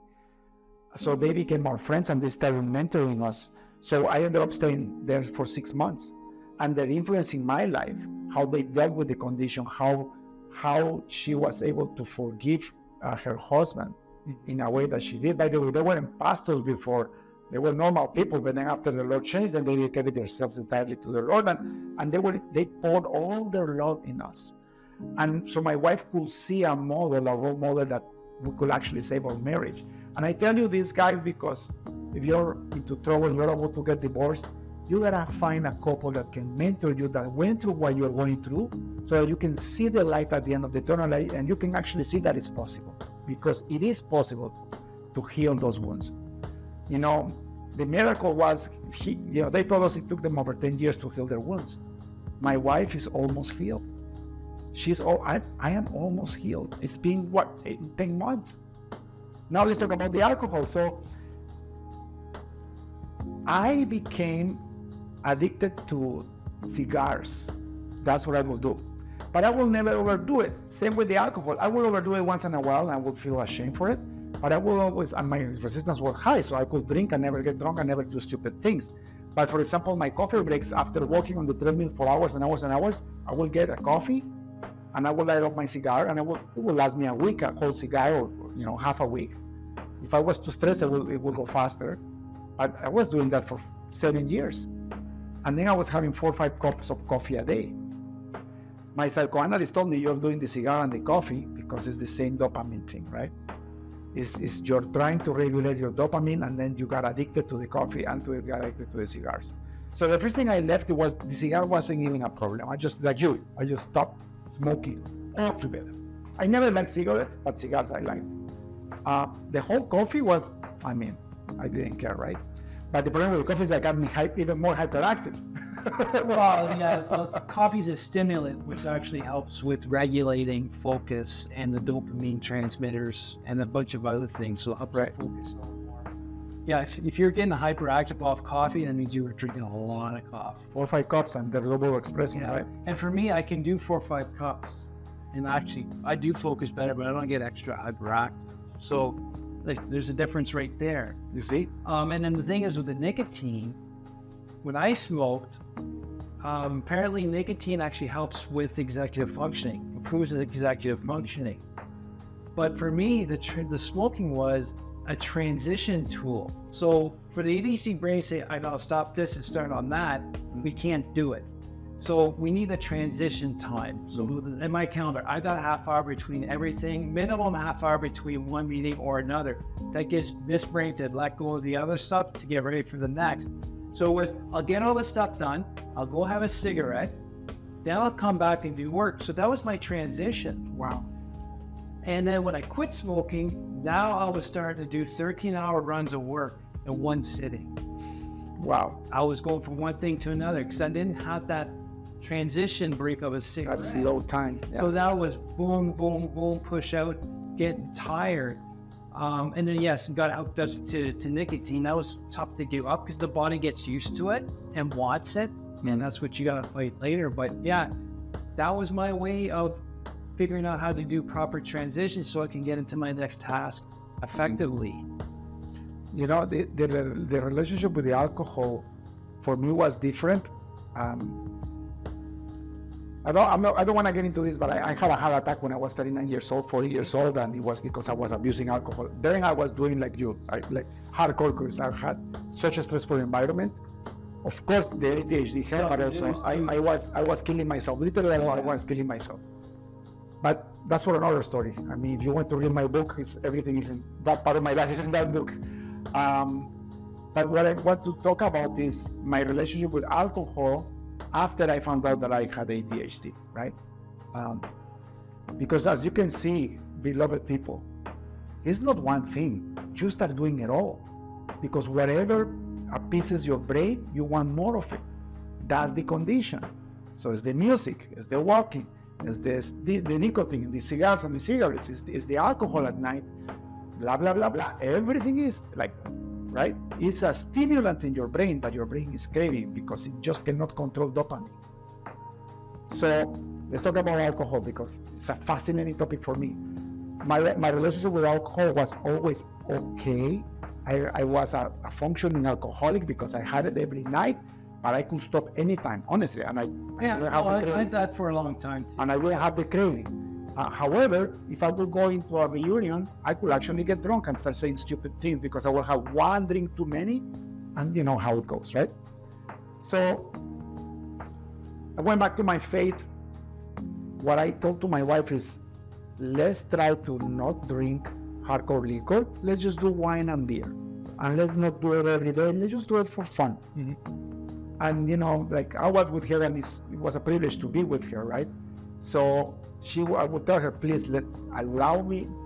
So they became our friends, and they started mentoring us. So I ended up staying there for 6 months, and they're influencing my life, how they dealt with the condition, how she was able to forgive her husband in a way that she did. By the way, they weren't pastors before. They were normal people, but then after the Lord changed them, they dedicated themselves entirely to the Lord, and they poured all their love in us. And so my wife could see a model, a role model that we could actually save our marriage. And I tell you this, guys, because if you're into trouble, you're about to get divorced, you gotta find a couple that can mentor you, that went through what you're going through, so that you can see the light at the end of the tunnel, and you can actually see that it's possible, because it is possible to heal those wounds. The miracle was, they told us it took them over 10 years to heal their wounds. My wife is almost healed. I am almost healed. It's been 10 months. Now let's talk about the alcohol. So I became addicted to cigars. That's what I will do. But I will never overdo it. Same with the alcohol. I will overdo it once in a while, and I will feel ashamed for it. But I will always, and my resistance was high, so I could drink and never get drunk and never do stupid things. But for example, my coffee breaks, after walking on the treadmill for hours and hours and hours, I will get a coffee, and I will light up my cigar, and it will last me a week, a whole cigar, or half a week. If I was too stressed, it will go faster. But I was doing that for 7 years. And then I was having 4 or 5 cups of coffee a day. My psychoanalyst told me, you're doing the cigar and the coffee because it's the same dopamine thing, right? Is you're trying to regulate your dopamine, and then you got addicted to the coffee and you got addicted to the cigars. So the first thing I left was the cigar wasn't even a problem. I just stopped smoking altogether. I never liked cigarettes, but cigars I liked. The whole coffee was, I didn't care, right? But the problem with the coffee is that got me even more hyperactive. Coffee is a stimulant, which actually helps with regulating focus and the dopamine transmitters and a bunch of other things. So help focus a little more. Yeah, if you're getting hyperactive off coffee, that means you were drinking a lot of coffee. 4 or 5 cups, and they're double expressing, right? And for me, I can do 4 or 5 cups, and actually, I do focus better, but I don't get extra hyperactive. So, there's a difference right there. You see? And then the thing is with the nicotine, when I smoked, apparently nicotine actually helps with executive functioning, improves executive functioning. But for me, the smoking was a transition tool. So for the ADHD brain to say, I gotta stop this and start on that, we can't do it. So we need a transition time. So in my calendar, I got a half hour between everything, minimum half hour between one meeting or another. That gives this brain to let go of the other stuff to get ready for the next. So I'll get all this stuff done, I'll go have a cigarette, then I'll come back and do work. So that was my transition. Wow. And then when I quit smoking, now I was starting to do 13-hour runs of work in one sitting. Wow. I was going from one thing to another because I didn't have that transition break of a cigarette. That's low time. Yeah. So that was boom, boom, boom, push out, getting tired. And then yes, got out to nicotine. That was tough to give up because the body gets used to it and wants it. And that's what you got to fight later. But yeah, that was my way of figuring out how to do proper transition so I can get into my next task effectively. The relationship with the alcohol for me was different. I don't want to get into this, but I had a heart attack when I was 39 years old, 40 years old, and it was because I was abusing alcohol. Then I was doing like hardcore because I had such a stressful environment. Of course, the ADHD helped, but also I was killing myself. Literally, I was killing myself. But that's for another story. I mean, if you want to read my book, everything is in that part of my life is in that book. But what I want to talk about is my relationship with alcohol after I found out that I had ADHD, right? Because as you can see, beloved people, it's not one thing. You start doing it all. Because wherever appeases your brain, you want more of it. That's the condition. So it's the music, it's the walking, it's the nicotine, the cigars and the cigarettes, it's the alcohol at night, blah, blah, blah, blah. Everything is like, right? It's a stimulant in your brain that your brain is craving because it just cannot control dopamine. So let's talk about alcohol because it's a fascinating topic for me. My relationship with alcohol was always okay. I was a functioning alcoholic because I had it every night, but I could stop anytime, honestly. And I had that for a long time too. And I didn't have the craving. However, if I would go into a reunion, I could actually get drunk and start saying stupid things because I will have one drink too many, and you know how it goes, right? So I went back to my faith. What I told to my wife is, let's try to not drink hardcore liquor. Let's just do wine and beer. And let's not do it every day. Let's just do it for fun. Mm-hmm. And you know, like I was with her and it was a privilege to be with her, right? So I would tell her, please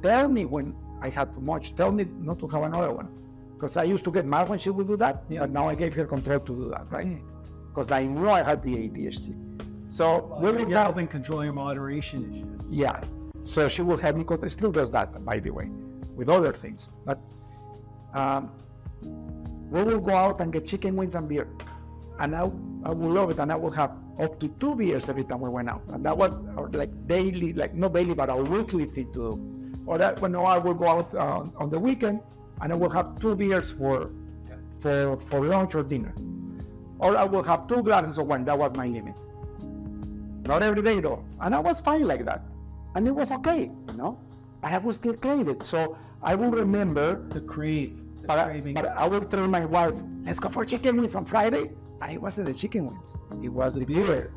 tell me when I had too much. Tell me not to have another one. Because I used to get mad when she would do that. Yeah. But now I gave her control to do that, right? Because I knew I had the ADHD. So you're helping control your moderation issues. Yeah. So she will have me control. Still does that, by the way, with other things. But we will go out and get chicken wings and beer. And I will love it. And I will have up to 2 beers every time we went out. And that was like daily, like not daily, but a weekly thing to do. Or that when I will go out on the weekend and I will have 2 beers for lunch or dinner. Or I will have 2 glasses of wine. That was my limit. Not every day though. And I was fine like that. And it was okay, you know? But I would still crave it. So I will remember the craving. But I will tell my wife, let's go for chicken wings on Friday. But it wasn't the chicken wings. It was the beer.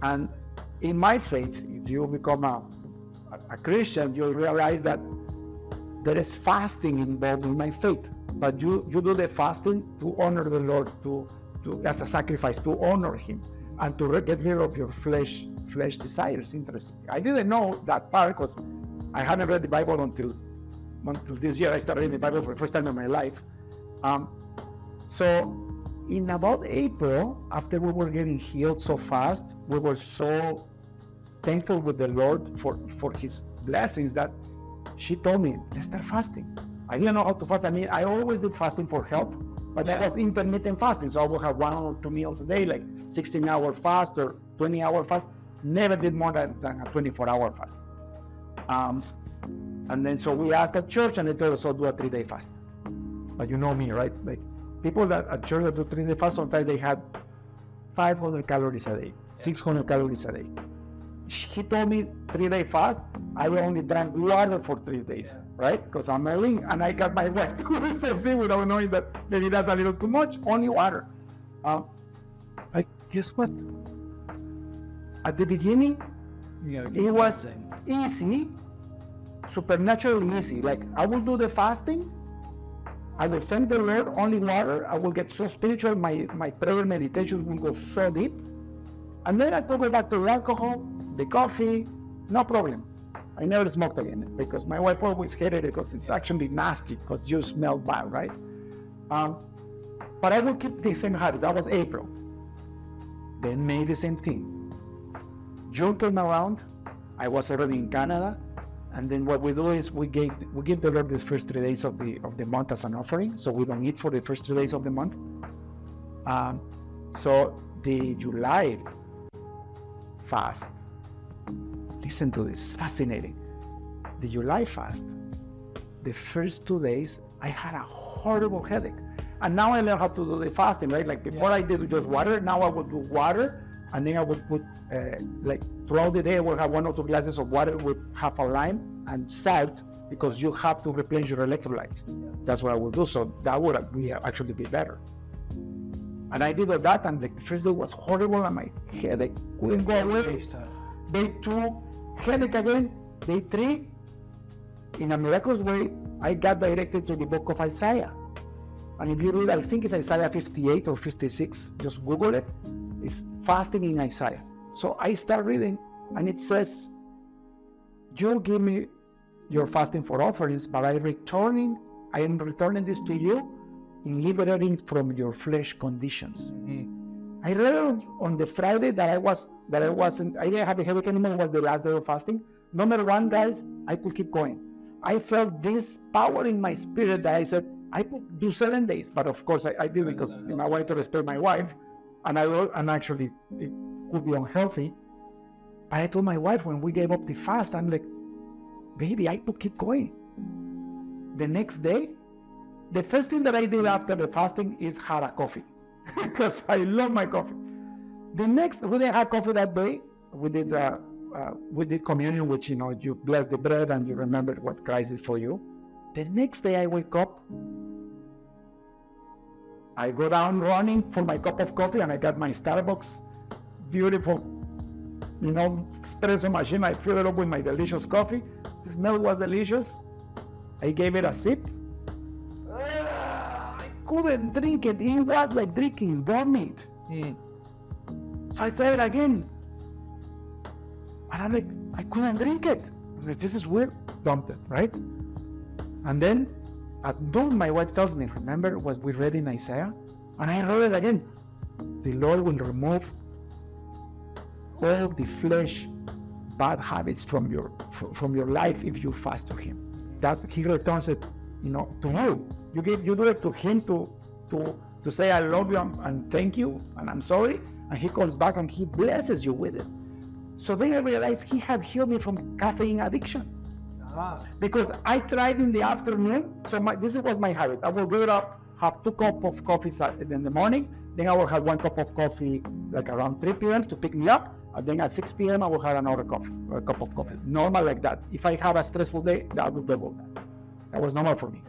And in my faith, if you become a Christian, you'll realize that there is fasting involved in my faith. But you do the fasting to honor the Lord, to as a sacrifice, to honor Him, and to get rid of your flesh desires. Interesting. I didn't know that part because I hadn't read the Bible until this year. I started reading the Bible for the first time in my life. So in about April, after we were getting healed so fast, we were so thankful with the Lord for His blessings that she told me, let's start fasting. I didn't know how to fast. I mean, I always did fasting for health, but that was intermittent fasting. So I would have 1 or 2 meals a day, like 16-hour fast or 20-hour fast. Never did more than a 24-hour fast. And then so we asked at church and they told us, so do a 3-day fast. But you know me, right? Like people that at church that do 3-day fast, sometimes they had 500 calories a day, 600 calories a day. He told me 3-day fast, I only drank water for 3 days, right? Because I'm a link, and I got my wife to do the same thing without knowing that maybe that's a little too much, only water. But guess what? At the beginning, it was easy, supernaturally easy. Like I will do the fasting, I will thank the Lord, only water. I will get so spiritual, my prayer meditations will go so deep. And then I go back to the alcohol, the coffee, no problem. I never smoked again because my wife always hated it because it's actually nasty because you smell bad, right? But I will keep the same habits. That was April. Then May, the same thing. June came around, I was already in Canada, and then what we do is we give the Lord the first 3 days of the month as an offering, so we don't eat for the first 3 days of the month. So the July fast, listen to this, it's fascinating. The July fast, the first 2 days, I had a horrible headache. And now I learned how to do the fasting, right? Like before I did just water, now I would do water and then I would put like throughout the day I would have 1 or 2 glasses of water with half a lime and salt, because you have to replenish your electrolytes. That's what I will do. So that would actually be better. And I did all that, and the first day was horrible, and my headache couldn't go away. Day 2, headache again. Day 3, in a miraculous way, I got directed to the book of Isaiah. And if you read, I think it's Isaiah 58 or 56, just Google it. It's fasting in Isaiah. So I start reading, and it says, you give me your fasting for offerings, but I am returning this to you in liberating from your flesh conditions. Mm-hmm. I read on the Friday that I didn't have a headache anymore. It was the last day of fasting. Number 1, guys, I could keep going. I felt this power in my spirit that I said, I could do 7 days, but of course I didn't, because I wanted to respect my wife, and actually it could be unhealthy. I told my wife when we gave up the fast, I'm like, baby, I could keep going. The next day, the first thing that I did after the fasting is had a coffee, because I love my coffee. The next, we didn't have coffee that day. We did communion, which, you bless the bread and you remember what Christ did for you. The next day I wake up, I go down running for my cup of coffee, and I got my Starbucks, beautiful, espresso machine. I fill it up with my delicious coffee. The smell was delicious. I gave it a sip. I couldn't drink it. It was like drinking vomit. I tried it again. And I'm like, I couldn't drink it. I'm like, this is weird. Dumped it, right? And then at noon, my wife tells me, remember what we read in Isaiah? And I read it again. The Lord will remove all the flesh, bad habits from your life if you fast to Him. He returns it, to you. You do it to Him to say I love you and thank you and I'm sorry, and He comes back and He blesses you with it. So then I realized He had healed me from caffeine addiction. Because I tried in the afternoon. So this was my habit. I will get up, have 2 cups of coffee in the morning. Then I will have 1 cup of coffee like around 3 p.m. to pick me up. And then at 6 p.m. I will have another cup of coffee. Normal like that. If I have a stressful day, that would double that. That was normal for me.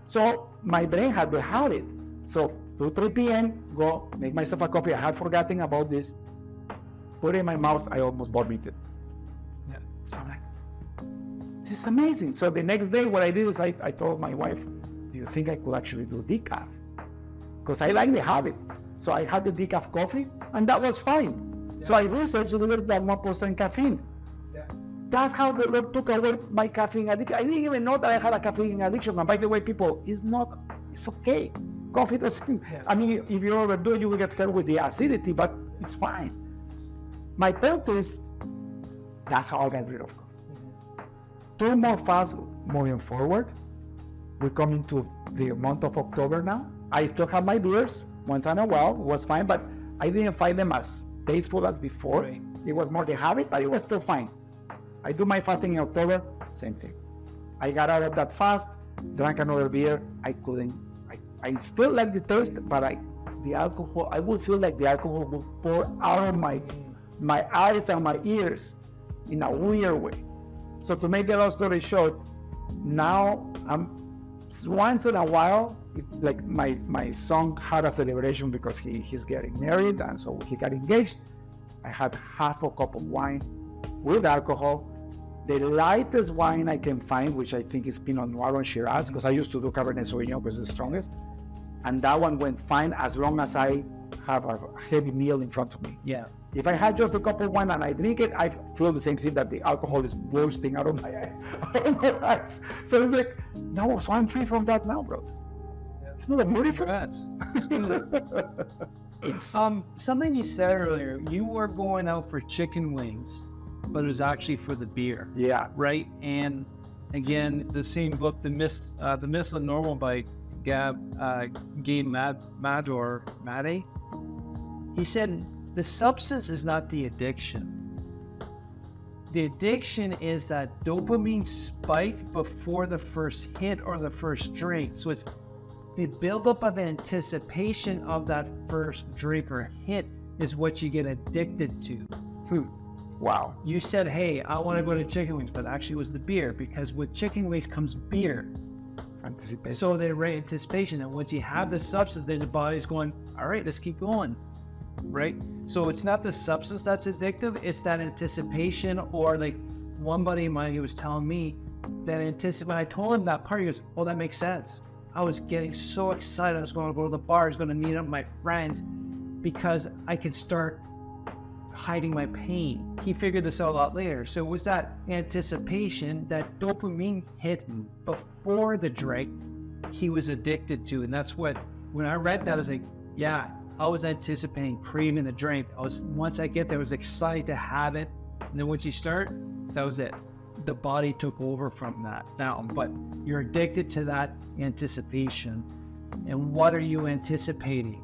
So my brain had the habit. So 2-3 p.m. go make myself a coffee. I had forgotten about this. Put it in my mouth. I almost vomited. Yeah. So I'm like, this is amazing. So the next day, what I did is I told my wife, do you think I could actually do decaf? Because I like the habit. So I had the decaf coffee, and that was fine. Yeah. So I researched less than 1% caffeine. Yeah. That's how the Lord took away my caffeine addiction. I didn't even know that I had a caffeine addiction. And by the way, people, it's okay. Coffee doesn't, if you overdo it, you will get hurt with the acidity, but it's fine. My point is, that's how I got rid of coffee. 2 more fasts moving forward. We're coming to the month of October now. I still have my beers once in a while. It was fine, but I didn't find them as tasteful as before. Right. It was more the habit, but it was still fine. I do my fasting in October, same thing. I got out of that fast, drank another beer. I still like the taste, but the alcohol, I would feel like the alcohol would pour out of my eyes and my ears in a weird way. So to make the long story short, now once in a while, like my son had a celebration because he's getting married, and so he got engaged. I had half a cup of wine with alcohol. The lightest wine I can find, which I think is Pinot Noir and Shiraz, because I used to do Cabernet Sauvignon because it's the strongest. And that one went fine as long as I have a heavy meal in front of me. Yeah. If I had just a cup of wine and I drink it, I feel the same thing, that the alcohol is bursting out of my eyes. So it's like, no, so I'm free from that now, bro. Yeah. Isn't that beautiful? Something you said earlier, you were going out for chicken wings, but it was actually for the beer. Yeah. Right? And again, the same book, The Myth of Normal by Gabe Mador, he said, the substance is not the addiction. The addiction is that dopamine spike before the first hit or the first drink. So it's the buildup of anticipation of that first drink or hit is what you get addicted to. Food. Wow. You said, hey, I want to go to chicken wings, but actually it was the beer, because with chicken wings comes beer. Anticipation. So they're anticipation. And once you have the substance, then the body's going, all right, let's keep going. Right? So it's not the substance that's addictive, it's that anticipation. Or like one buddy of mine, he was telling me that when I told him that part, he goes, oh, that makes sense. I was getting so excited. I was going to go to the bar, I was going to meet up with my friends because I could start hiding my pain. He figured this out a lot later. So it was that anticipation, that dopamine hit before the drink he was addicted to. And that's what, when I read that, I was like, yeah, I was anticipating craving the drink. Once I get there, I was excited to have it. And then once you start, that was it. The body took over from that now, but you're addicted to that anticipation. And what are you anticipating?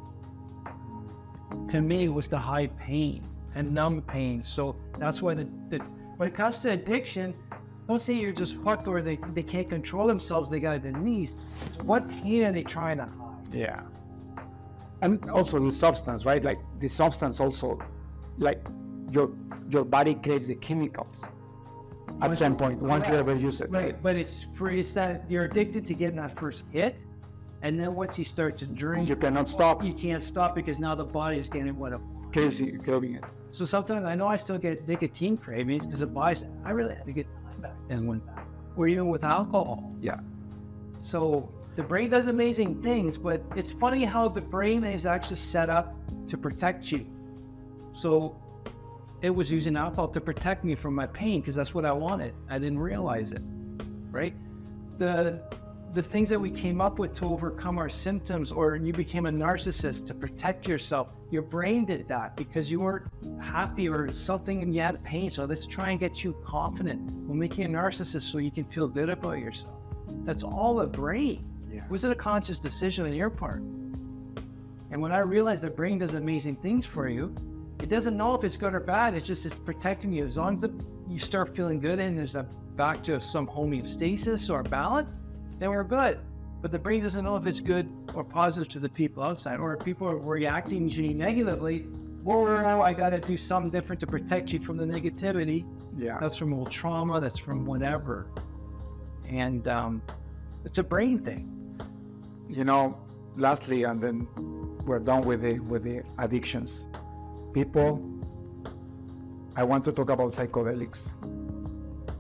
To me, it was the high pain and numb pain. So that's why when it comes to addiction, don't say you're just hooked or they can't control themselves, they got a disease. What pain are they trying to hide? Yeah. And also the substance, right? Like the substance also, like your body craves the chemicals at some point, once you ever use it. Right, but it's that you're addicted to getting that first hit. And then once you start to drink, You cannot stop. you can't stop because now the body is getting Crazy, craving it. So sometimes I know I still get nicotine cravings because it buys. I really had a good time back then or even with alcohol. Yeah. So the brain does amazing things, but it's funny how the brain is actually set up to protect you. So it was using alcohol to protect me from my pain because that's what I wanted. I didn't realize it, right? The things that we came up with to overcome our symptoms, or you became a narcissist to protect yourself. Your brain did that because you weren't happy or something and you had pain. So let's try and get you confident. We'll make you a narcissist so you can feel good about yourself. That's all the brain. Yeah. Was it a conscious decision on your part? And when I realized the brain does amazing things for you, it doesn't know if it's good or bad. It's protecting you. As long as you start feeling good and there's back to some homeostasis or balance, then we're good. But the brain doesn't know if it's good or positive to the people outside, or if people are reacting to you negatively. Whoa, I got to do something different to protect you from the negativity. Yeah. That's from old trauma. That's from whatever. And it's a brain thing. You know, lastly, and then we're done with the addictions. People, I want to talk about psychedelics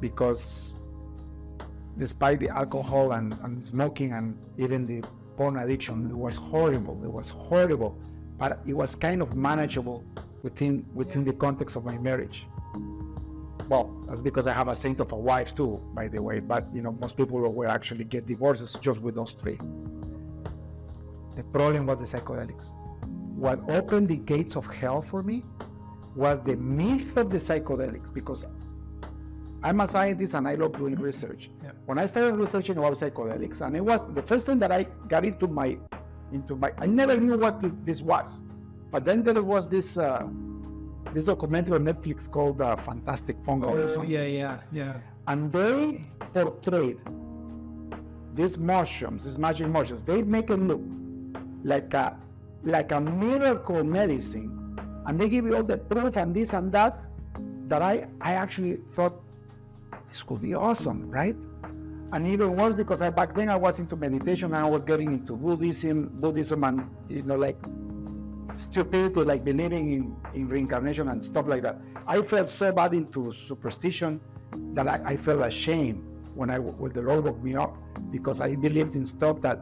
because despite the alcohol and smoking and even the porn addiction, it was horrible. But it was kind of manageable within the context of my marriage. Well, that's because I have a saint of a wife too, by the way. But you know, most people will actually get divorces just with those three. The problem was the psychedelics. What opened the gates of hell for me was the myth of the psychedelics, because I'm a scientist and I love doing research. Yeah. When I started researching about psychedelics, and it was the first time that I got into my, I never knew what this was. But then there was this documentary on Netflix called Fantastic Fungal. Oh, yeah. And they portrayed these mushrooms, these magic mushrooms. They make it look like a miracle medicine, and they give you all the proof and this and that I actually thought this could be awesome, right? And even worse, because back then I was into meditation and I was getting into Buddhism and, you know, like stupidity, like believing in reincarnation and stuff like that. I felt so bad into superstition that I felt ashamed when the Lord woke me up, because I believed in stuff that,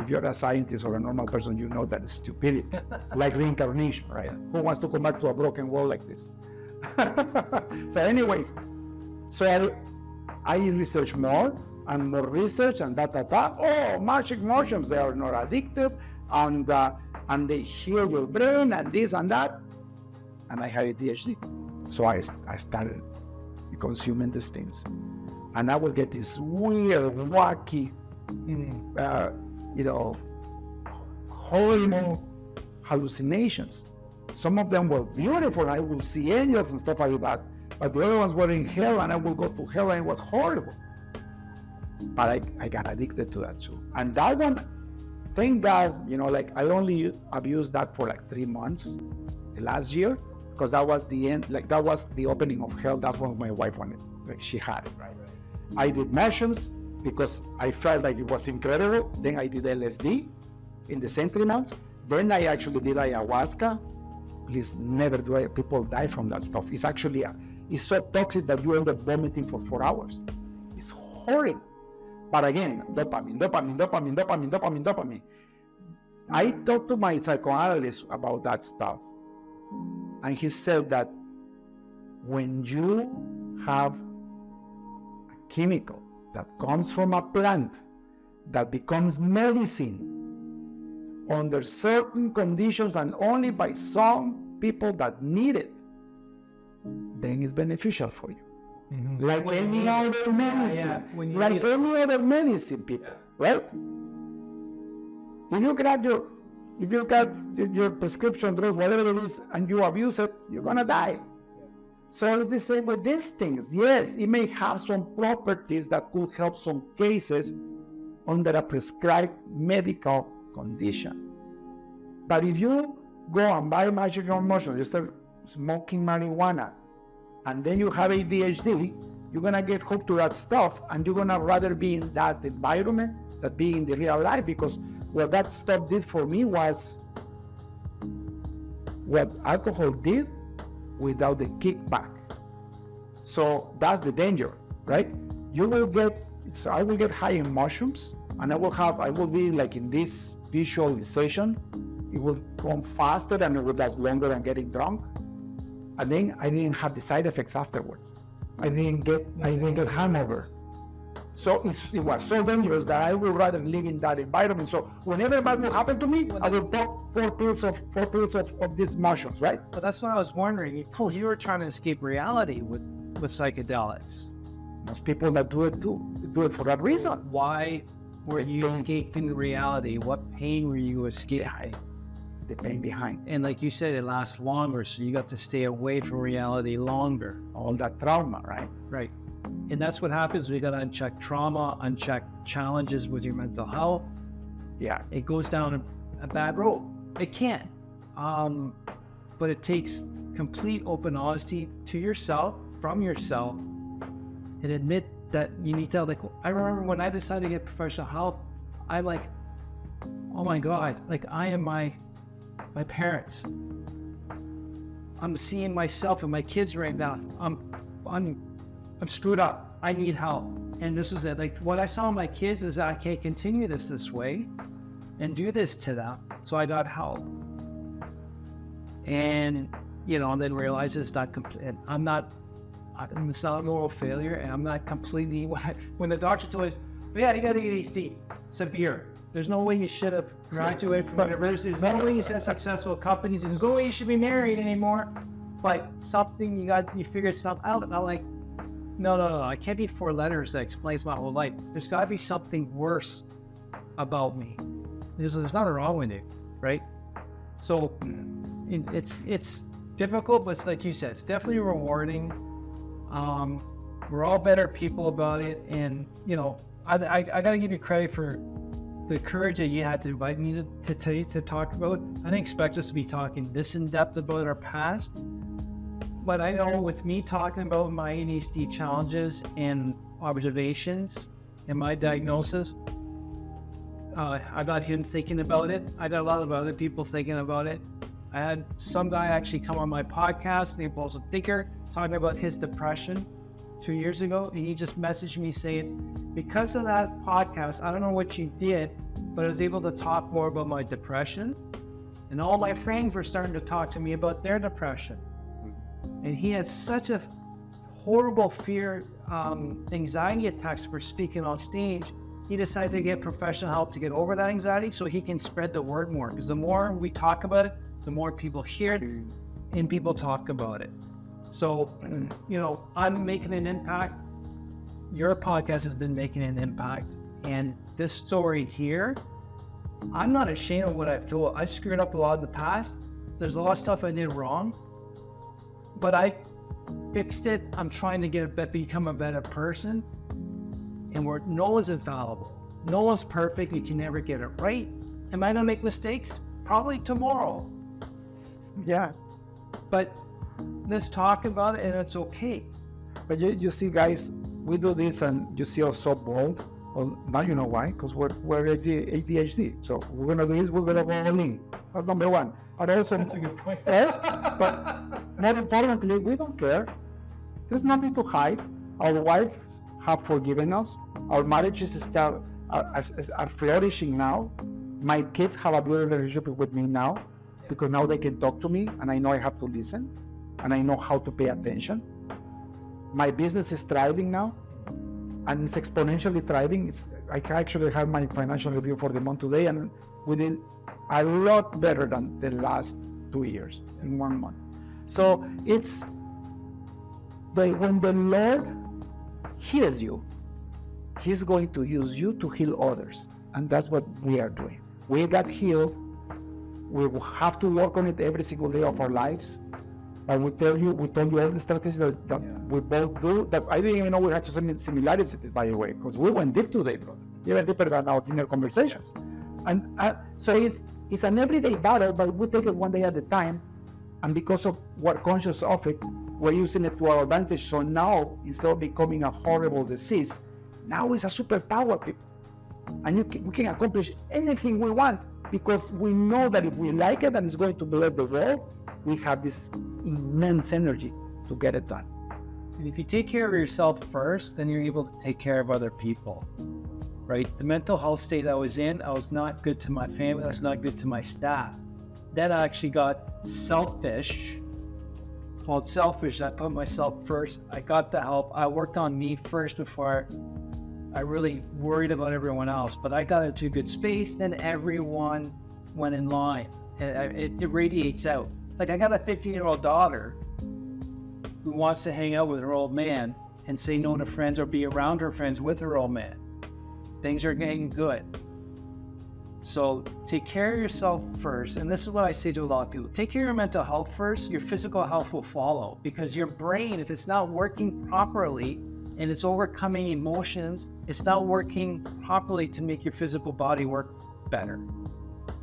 if you're a scientist or a normal person, you know that it's stupidity, like reincarnation, right? Who wants to come back to a broken world like this? So anyways, I research more and more research and Oh, magic mushrooms, they are not addictive, and they heal your brain and this and that. And I had ADHD. So I started consuming these things. And I would get these weird, wacky, horrible hallucinations. Some of them were beautiful. I would see angels and stuff like that. But the other ones were in hell, and I would go to hell, and it was horrible. But I got addicted to that too. And that one, thank God, I only abused that for like 3 months. the last year, because that was the end, like that was the opening of hell. That's what my wife wanted, like she had it, right? I did mushrooms because I felt like it was incredible. Then I did LSD in the Century Mounts. Then I actually did ayahuasca. Please never do it. People die from that stuff. It's actually, it's so toxic that you end up vomiting for 4 hours. It's horrible. But again, dopamine. I talked to my psychoanalyst about that stuff. And he said that when you have a chemical that comes from a plant that becomes medicine under certain conditions and only by some people that need it, then it's beneficial for you. Mm-hmm. Like any other medicine. Like any other medicine, people, right? If you got your prescription drugs, whatever it is, and you abuse it, you're gonna die. So it's the same with these things. Yes, it may have some properties that could help some cases under a prescribed medical condition. But if you go and buy magical mushrooms, you start smoking marijuana, and then you have ADHD, you're gonna get hooked to that stuff, and you're gonna rather be in that environment than be in the real life, because what that stuff did for me was what alcohol did without the kickback. So that's the danger, right? I will get high in mushrooms, and I will be like in this visualization. It will come faster and it will last longer than getting drunk. And then I didn't have the side effects afterwards. I didn't get hangover. So it was so dangerous that I would rather live in that environment. So whenever that will happen to me, I will pop 4 pills of these mushrooms, right? But that's what I was wondering. You were trying to escape reality with psychedelics. Most people that do it for that reason. Why were you escaping reality? What pain were you escaping? It's the pain behind. And like you said, it lasts longer, so you got to stay away from reality longer. All that trauma, right? Right. And that's what happens when you got to uncheck trauma, uncheck challenges with your mental health. Yeah. It goes down a bad road. It can. But it takes complete open honesty to yourself, from yourself, and admit that you need to, like, I remember when I decided to get professional help, I'm like, oh my God, like I am my parents. I'm seeing myself and my kids right now. I'm screwed up. I need help. And this was it. Like what I saw in my kids is that I can't continue this way and do this to them. So I got help. And, and then realized it's not complete. It's not a moral failure. And I'm not completely, when the doctor told us, yeah, you got ADHD, severe. There's no way you should have graduated from university. There's no way you should have successful companies. There's no way you should be married anymore. But something, you figure something out. And I'm like, no. I can't be 4 letters that explains my whole life. There's got to be something worse about me. There's nothing wrong with it, right? So it's difficult, but it's like you said, it's definitely rewarding. We're all better people about it, and I got to give you credit for the courage that you had to invite me to talk about. I didn't expect us to be talking this in depth about our past. But I know with me talking about my ADHD challenges and observations and my diagnosis, I got him thinking about it. I got a lot of other people thinking about it. I had some guy actually come on my podcast, the Impulsive Thinker, talking about his depression 2 years ago. And he just messaged me saying, because of that podcast, I don't know what you did, but I was able to talk more about my depression. And all my friends were starting to talk to me about their depression. And he had such a horrible fear, anxiety attacks for speaking on stage. He decided to get professional help to get over that anxiety so he can spread the word more. Because the more we talk about it, the more people hear it and people talk about it. So, I'm making an impact. Your podcast has been making an impact. And this story here, I'm not ashamed of what I've told. I screwed up a lot in the past. There's a lot of stuff I did wrong. But I fixed it. I'm trying to become a better person. And no one's infallible. No one's perfect. You can never get it right. Am I going to make mistakes? Probably tomorrow. Yeah. but let's talk about it, and it's okay. But you see, guys, we do this and you see us so bold. Well, now you know why, because we're ADHD. So we're going to do this, we're going to go all in. That's number one. But also, That's a good point. but more importantly, we don't care. There's nothing to hide. Our wives have forgiven us. Our marriages are flourishing now. My kids have a good relationship with me now, because now they can talk to me and I know I have to listen and I know how to pay attention. My business is thriving now, and it's exponentially thriving. I actually have my financial review for the month today, and we did a lot better than the last 2 years in 1 month. So it's when the Lord heals you, He's going to use you to heal others, and that's what we are doing. We got healed. We will have to work on it every single day of our lives. And we told you all the strategies that we both do, that I didn't even know we had some similarities, by the way, because we went deep today, brother. Even deeper than our dinner conversations. And so it's an everyday battle, but we take it one day at a time. And because of we're conscious of it, we're using it to our advantage. So now, instead of becoming a horrible disease, now it's a superpower, people. And we can accomplish anything we want, because we know that if we like it and it's going to bless the world, we have this immense energy to get it done. And if you take care of yourself first, then you're able to take care of other people, right? The mental health state I was in, I was not good to my family, I was not good to my staff. Then I actually got selfish. I put myself first. I got the help. I worked on me first before I really worried about everyone else. But I got into a good space, then everyone went in line. And it radiates out. Like, I got a 15-year-old daughter who wants to hang out with her old man and say no to friends or be around her friends with her old man. Things are getting good. So take care of yourself first. And this is what I say to a lot of people. Take care of your mental health first. Your physical health will follow, because your brain, if it's not working properly and it's overcoming emotions, it's not working properly to make your physical body work better.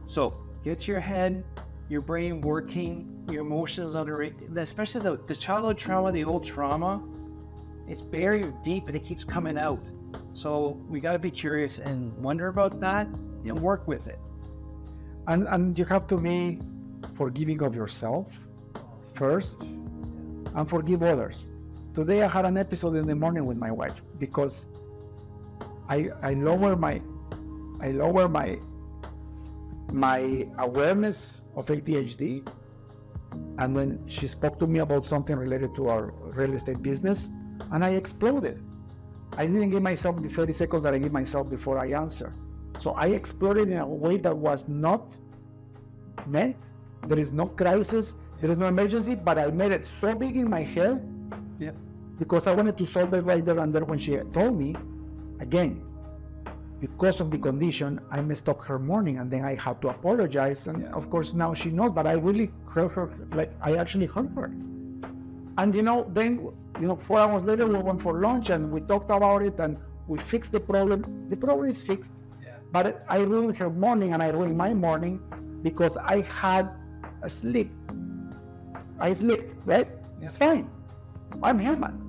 So get your head, your brain working, your emotions under it, especially the childhood trauma, the old trauma, it's buried deep and it keeps coming out. So we got to be curious and wonder about that and work with it. And you have to be forgiving of yourself first and forgive others. Today I had an episode in the morning with my wife, because I lower my awareness of ADHD, and then she spoke to me about something related to our real estate business, and I exploded. I didn't give myself the 30 seconds that I give myself before I answer. So I exploded in a way that was not meant. There is no crisis, there is no emergency, but I made it so big in my head, because I wanted to solve it right there and there. When she told me, again, because of the condition, I messed up her morning, and then I had to apologize. And of course, now she knows, but I really hurt her. Like, I actually hurt her. And then 4 hours later, we went for lunch and we talked about it and we fixed the problem. The problem is fixed. But I ruined her morning and I ruined my morning because I had a sleep. I slept, right? It's fine. I'm human.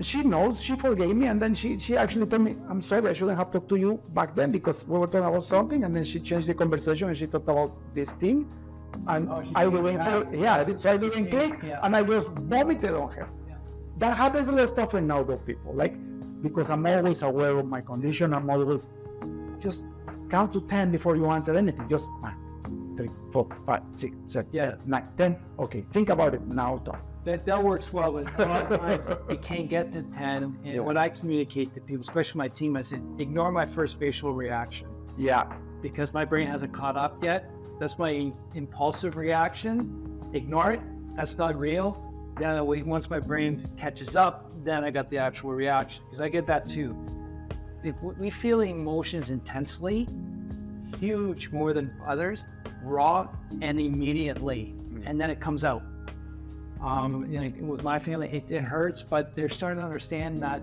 She knows, she forgave me, and then she actually told me, I'm sorry, I shouldn't have talked to you back then because we were talking about something, and then she changed the conversation and she talked about this thing, and I didn't click, and I just vomited on her. That happens less often now, though, people, because I'm always aware of my condition. I'm always, just count to 10 before you answer anything. Just 1, 2, 3, 4, 5, 6, 7, 8, 9, 10. Okay, think about it now, talk. That works well, but a lot of times it can't get to 10. And when I communicate to people, especially my team, I say, ignore my first facial reaction. Yeah. Because my brain hasn't caught up yet. That's my impulsive reaction. Ignore it. That's not real. Then once my brain catches up, then I got the actual reaction. Because I get that too. If we feel emotions intensely, huge more than others, raw and immediately, and then it comes out. With my family, it hurts, but they're starting to understand that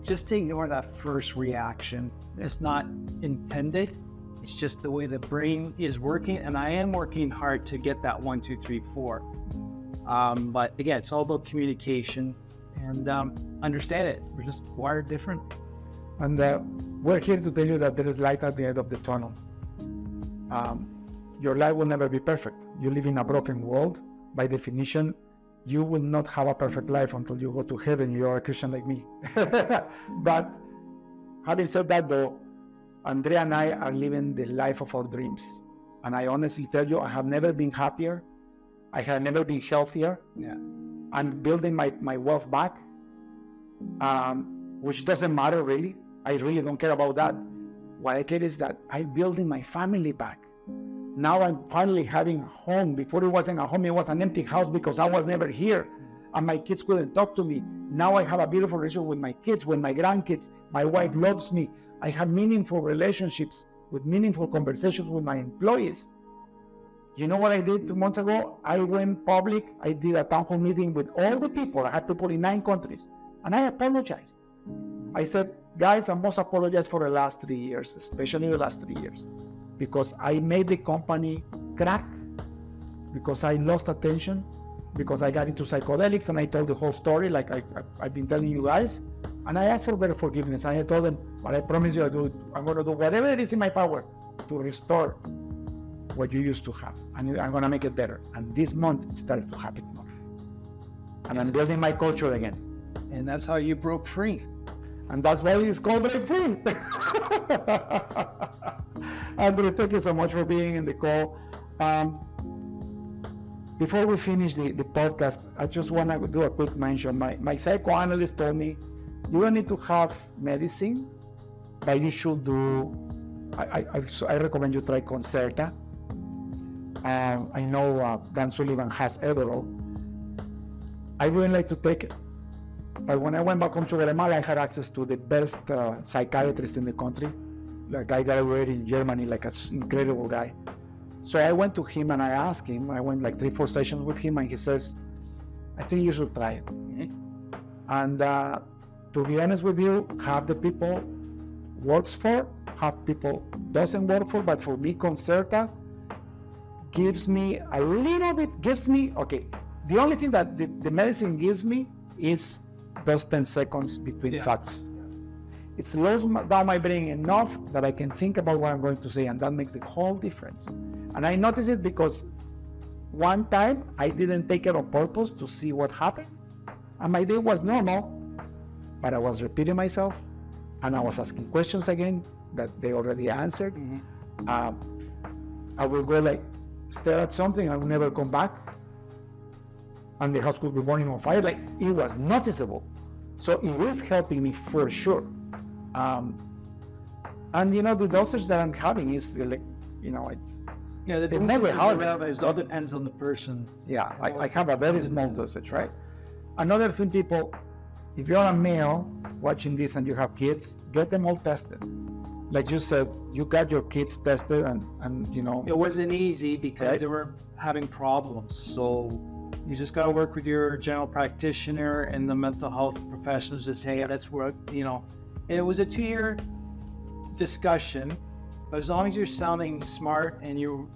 just to ignore that first reaction. It's not intended. It's just the way the brain is working, and I am working hard to get that 1, 2, 3, 4. But again, it's all about communication and understand it. We're just wired different. And we're here to tell you that there is light at the end of the tunnel. Your life will never be perfect. You live in a broken world. By definition, you will not have a perfect life until you go to heaven. You are a Christian like me. But having said that, though, Andre and I are living the life of our dreams. And I honestly tell you, I have never been happier. I have never been healthier. Yeah. I'm building my wealth back, which doesn't matter really. I really don't care about that. What I care is that I'm building my family back. Now I'm finally having a home. Before it wasn't a home, it was an empty house because I was never here. And my kids couldn't talk to me. Now I have a beautiful relationship with my kids, with my grandkids. My wife loves me. I have meaningful relationships with meaningful conversations with my employees. You know what I did 2 months ago? I went public. I did a town hall meeting with all the people. I had people in 9 countries. And I apologized. I said, guys, I must apologize for the last 3 years, especially the last 3 years. Because I made the company crack, because I lost attention, because I got into psychedelics, and I told the whole story like I've been telling you guys. And I asked for better forgiveness. And I told them, but I promise you I'm going to do whatever it is in my power to restore what you used to have. And I'm going to make it better. And this month it started to happen more. And I'm building my culture again. And that's how you broke free. And that's why it's called Breakfree. Andre, thank you so much for being in the call. Before we finish the podcast, I just want to do a quick mention. My psychoanalyst told me, you don't need to have medicine, but you should do, I recommend you try Concerta. I know Dan Sullivan has Adderall. I wouldn't like to take it. But when I went back home to Guatemala, I had access to the best psychiatrist in the country. Like I graduated in Germany, like an incredible guy. So I went to him and I asked him, I went like 3-4 sessions with him, and he says, I think you should try it. Mm-hmm. And to be honest with you, half the people works for, half people doesn't work for, but for me, Concerta gives me a little bit, okay, the only thing that the medicine gives me is those 10 seconds between thoughts. It slows down my brain enough that I can think about what I'm going to say, and that makes the whole difference. And I noticed it because one time I didn't take it on purpose to see what happened, and my day was normal, but I was repeating myself, and I was asking questions again that they already answered. Mm-hmm. I will go like stare at something, I will never come back, and the house could be burning on fire. Like, it was noticeable. So it is helping me for sure. And you know, the dosage that I'm having is like, you know, it's never hard. It all depends on the person. Yeah, I have a very small dosage, right? Another thing, people, if you're a male watching this and you have kids, get them all tested. Like you said, you got your kids tested, and you know. It wasn't easy because they were having problems. So you just got to work with your general practitioner and the mental health professionals to say, that's where, you know, and it was a 2-year discussion, but as long as you're sounding smart and you're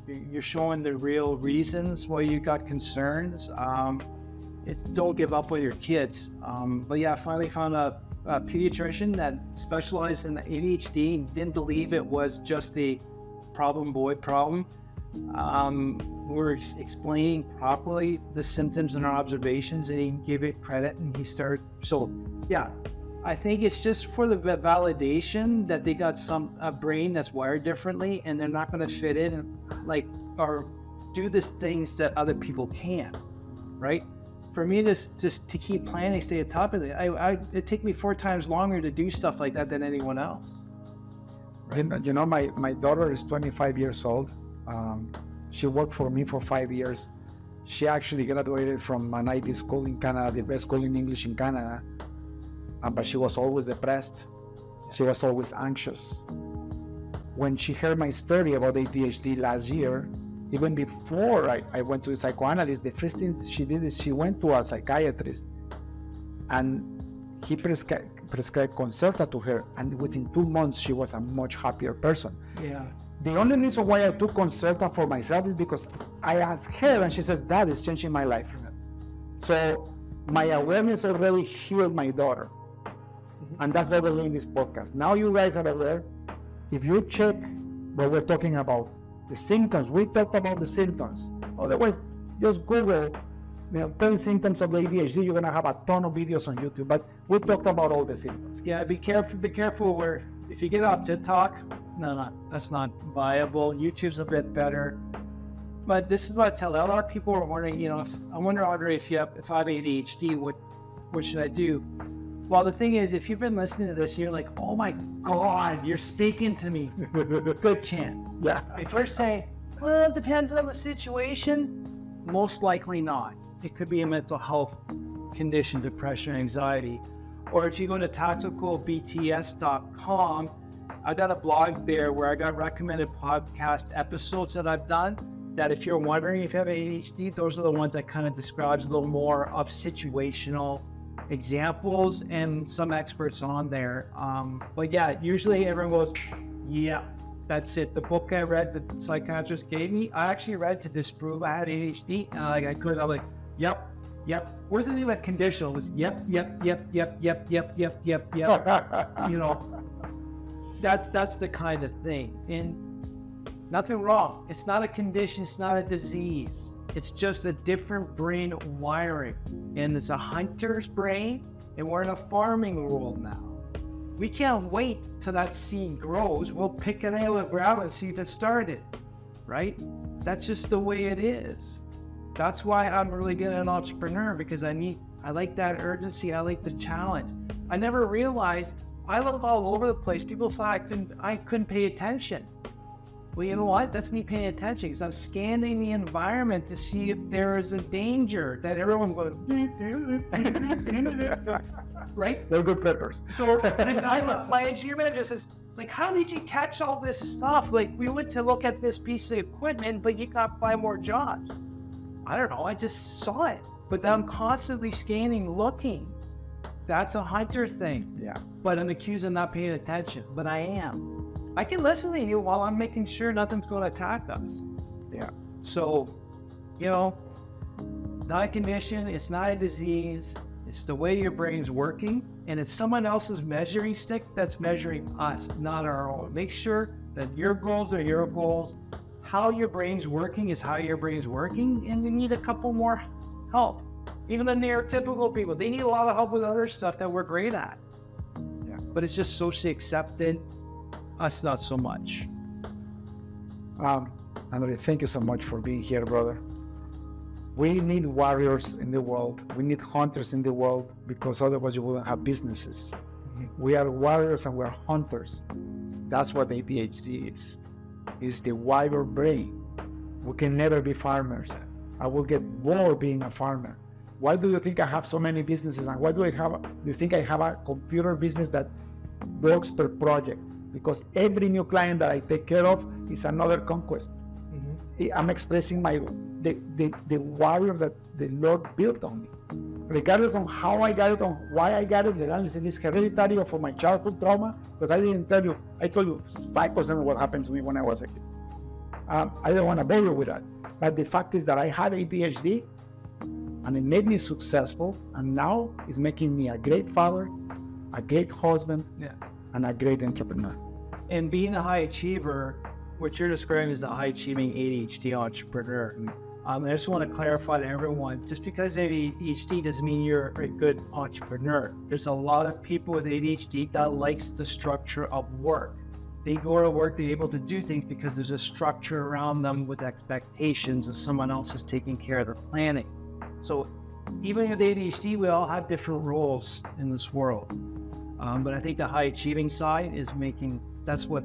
showing the real reasons why you got concerns, don't give up with your kids. But yeah, I finally found a pediatrician that specialized in ADHD and didn't believe it was just a problem. We're explaining properly the symptoms and our observations, and he gave it credit, and he started. So yeah, I think it's just for the validation that they got a brain that's wired differently, and they're not going to fit in or do the things that other people can, right? For me to keep planning, stay on top of it, it take me 4 times longer to do stuff like that than anyone else. Right? You know, my daughter is 25 years old. She worked for me for 5 years. She actually graduated from an IB school in Canada, the best school in English in Canada. But she was always depressed. She was always anxious. When she heard my story about ADHD last year, even before I went to a psychoanalyst, the first thing she did is she went to a psychiatrist, and he prescribed Concerta to her, and within 2 months she was a much happier person. Yeah. The only reason why I took Concerta for myself is because I asked her, and she says, Dad, it's changing my life. So my awareness already healed my daughter. And that's why we're doing this podcast. Now you guys are aware. If you check what we're talking about, the symptoms, we talked about the symptoms. Otherwise, just Google 10 symptoms of ADHD, you're gonna have a ton of videos on YouTube, but we talked about all the symptoms. Yeah, be careful where, if you get off TikTok, no, that's not viable. YouTube's a bit better. But this is what I tell a lot of people are wondering, I wonder, Andre, if I have ADHD, what should I do? Well, the thing is, if you've been listening to this, you're like, oh my God, you're speaking to me. Good chance. Yeah. If you're saying, well, it depends on the situation, most likely not. It could be a mental health condition, depression, anxiety. Or if you go to tacticalbts.com, I've got a blog there where I got recommended podcast episodes that I've done, that if you're wondering if you have ADHD, those are the ones that kind of describes a little more of situational examples and some experts on there. But yeah, usually everyone goes, yeah, that's it. The book I read that the psychiatrist gave me, I actually read to disprove I had ADHD. And I'm like, yep. Wasn't even conditional. It was yep. That's the kind of thing. And nothing wrong. It's not a condition. It's not a disease. It's just a different brain wiring. And it's a hunter's brain, and we're in a farming world now. We can't wait till that seed grows. We'll pick it out of the ground and see if it started, right? That's just the way it is. That's why I'm really good at an entrepreneur, because I like that urgency. I like the challenge. I never realized I live all over the place. People thought I couldn't pay attention. Well, you know what? That's me paying attention, because I'm scanning the environment to see if there is a danger that everyone goes, right? They're good peppers. So my engineer manager says, like, how did you catch all this stuff? Like, we went to look at this piece of equipment, but you got 5 more jobs. I don't know. I just saw it. But I'm constantly scanning, looking. That's a hunter thing. Yeah. But I'm accused of not paying attention. But I am. I can listen to you while I'm making sure nothing's going to attack us. Yeah. So, not a condition. It's not a disease. It's the way your brain's working. And it's someone else's measuring stick that's measuring us, not our own. Make sure that your goals are your goals. How your brain's working is how your brain's working. And you need a couple more help. Even the neurotypical people, they need a lot of help with other stuff that we're great at. Yeah. But it's just socially accepted. Us, not so much. Andre, thank you so much for being here, brother. We need warriors in the world. We need hunters in the world, because otherwise you wouldn't have businesses. Mm-hmm. We are warriors and we're hunters. That's what ADHD is. It's the warrior brain. We can never be farmers. I will get bored being a farmer. Why do you think I have so many businesses? And why do you think I have a computer business that works per project? Because every new client that I take care of is another conquest. Mm-hmm. I'm expressing the warrior that the Lord built on me. Regardless of how I got it, on why I got it, regardless if it's hereditary or for my childhood trauma, because I didn't tell you, I told you 5% of what happened to me when I was a kid. I don't want to bore you with that. But the fact is that I had ADHD, and it made me successful, and now it's making me a great father, a great husband, and a great entrepreneur. And being a high achiever, what you're describing is a high achieving ADHD entrepreneur. I just want to clarify to everyone, just because ADHD doesn't mean you're a good entrepreneur. There's a lot of people with ADHD that likes the structure of work. They go to work, they're able to do things because there's a structure around them with expectations and someone else is taking care of the planning. So even with ADHD, we all have different roles in this world. But I think the high achieving side is that's what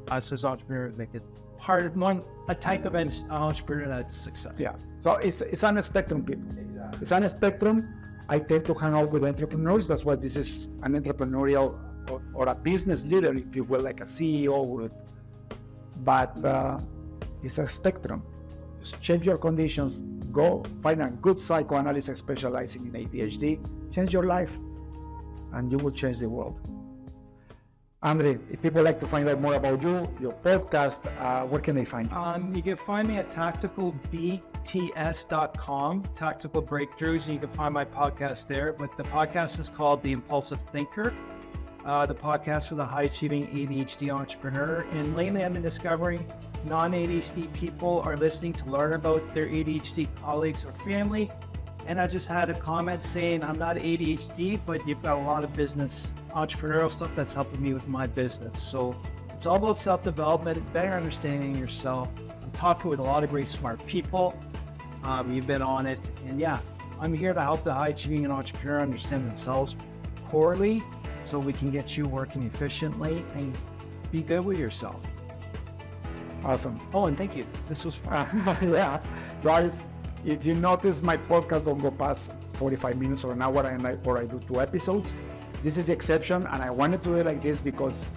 us as entrepreneurs make it a type of entrepreneur that's successful. Yeah. So it's on a spectrum, people. Exactly. It's on a spectrum. I tend to hang out with entrepreneurs. That's why this is an entrepreneurial or a business leader, if you will, like a CEO would. But it's a spectrum. Just change your conditions. Go find a good psychoanalyst specializing in ADHD. Change your life, and you will change the world. Andre, if people like to find out more about you, your podcast, where can they find you? You can find me at tacticalbts.com. TTS.com, Tactical Breakthroughs, and you can find my podcast there. But the podcast is called The Impulsive Thinker, the podcast for the high-achieving ADHD entrepreneur. And lately I've been discovering non-ADHD people are listening to learn about their ADHD colleagues or family. And I just had a comment saying, I'm not ADHD, but you've got a lot of business entrepreneurial stuff that's helping me with my business. So it's all about self-development, better understanding yourself. I'm talking with a lot of great, smart people. You've been on it. And yeah, I'm here to help the high-achieving and entrepreneur understand themselves poorly so we can get you working efficiently and be good with yourself. Awesome. Oh, and thank you. This was fun. Yeah, guys, if you notice, my podcast don't go past 45 minutes or an hour, or I do 2 episodes. This is the exception, and I wanted to do it like this because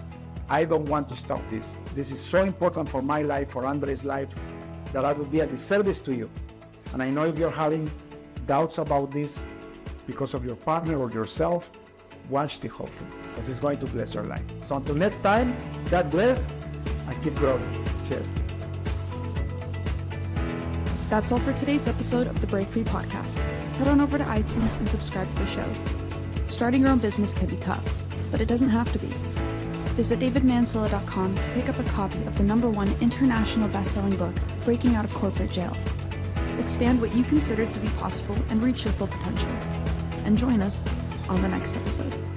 I don't want to stop this. This is so important for my life, for Andre's life, that I will be a disservice to you. And I know if you're having doubts about this because of your partner or yourself, watch the whole thing, because it's going to bless your life. So until next time, God bless and keep growing. Cheers. That's all for today's episode of the Breakfree Podcast. Head on over to iTunes and subscribe to the show. Starting your own business can be tough, but it doesn't have to be. Visit davidmansilla.com to pick up a copy of the #1 international best-selling book, Breaking Out of Corporate Jail. Expand what you consider to be possible and reach your full potential. And join us on the next episode.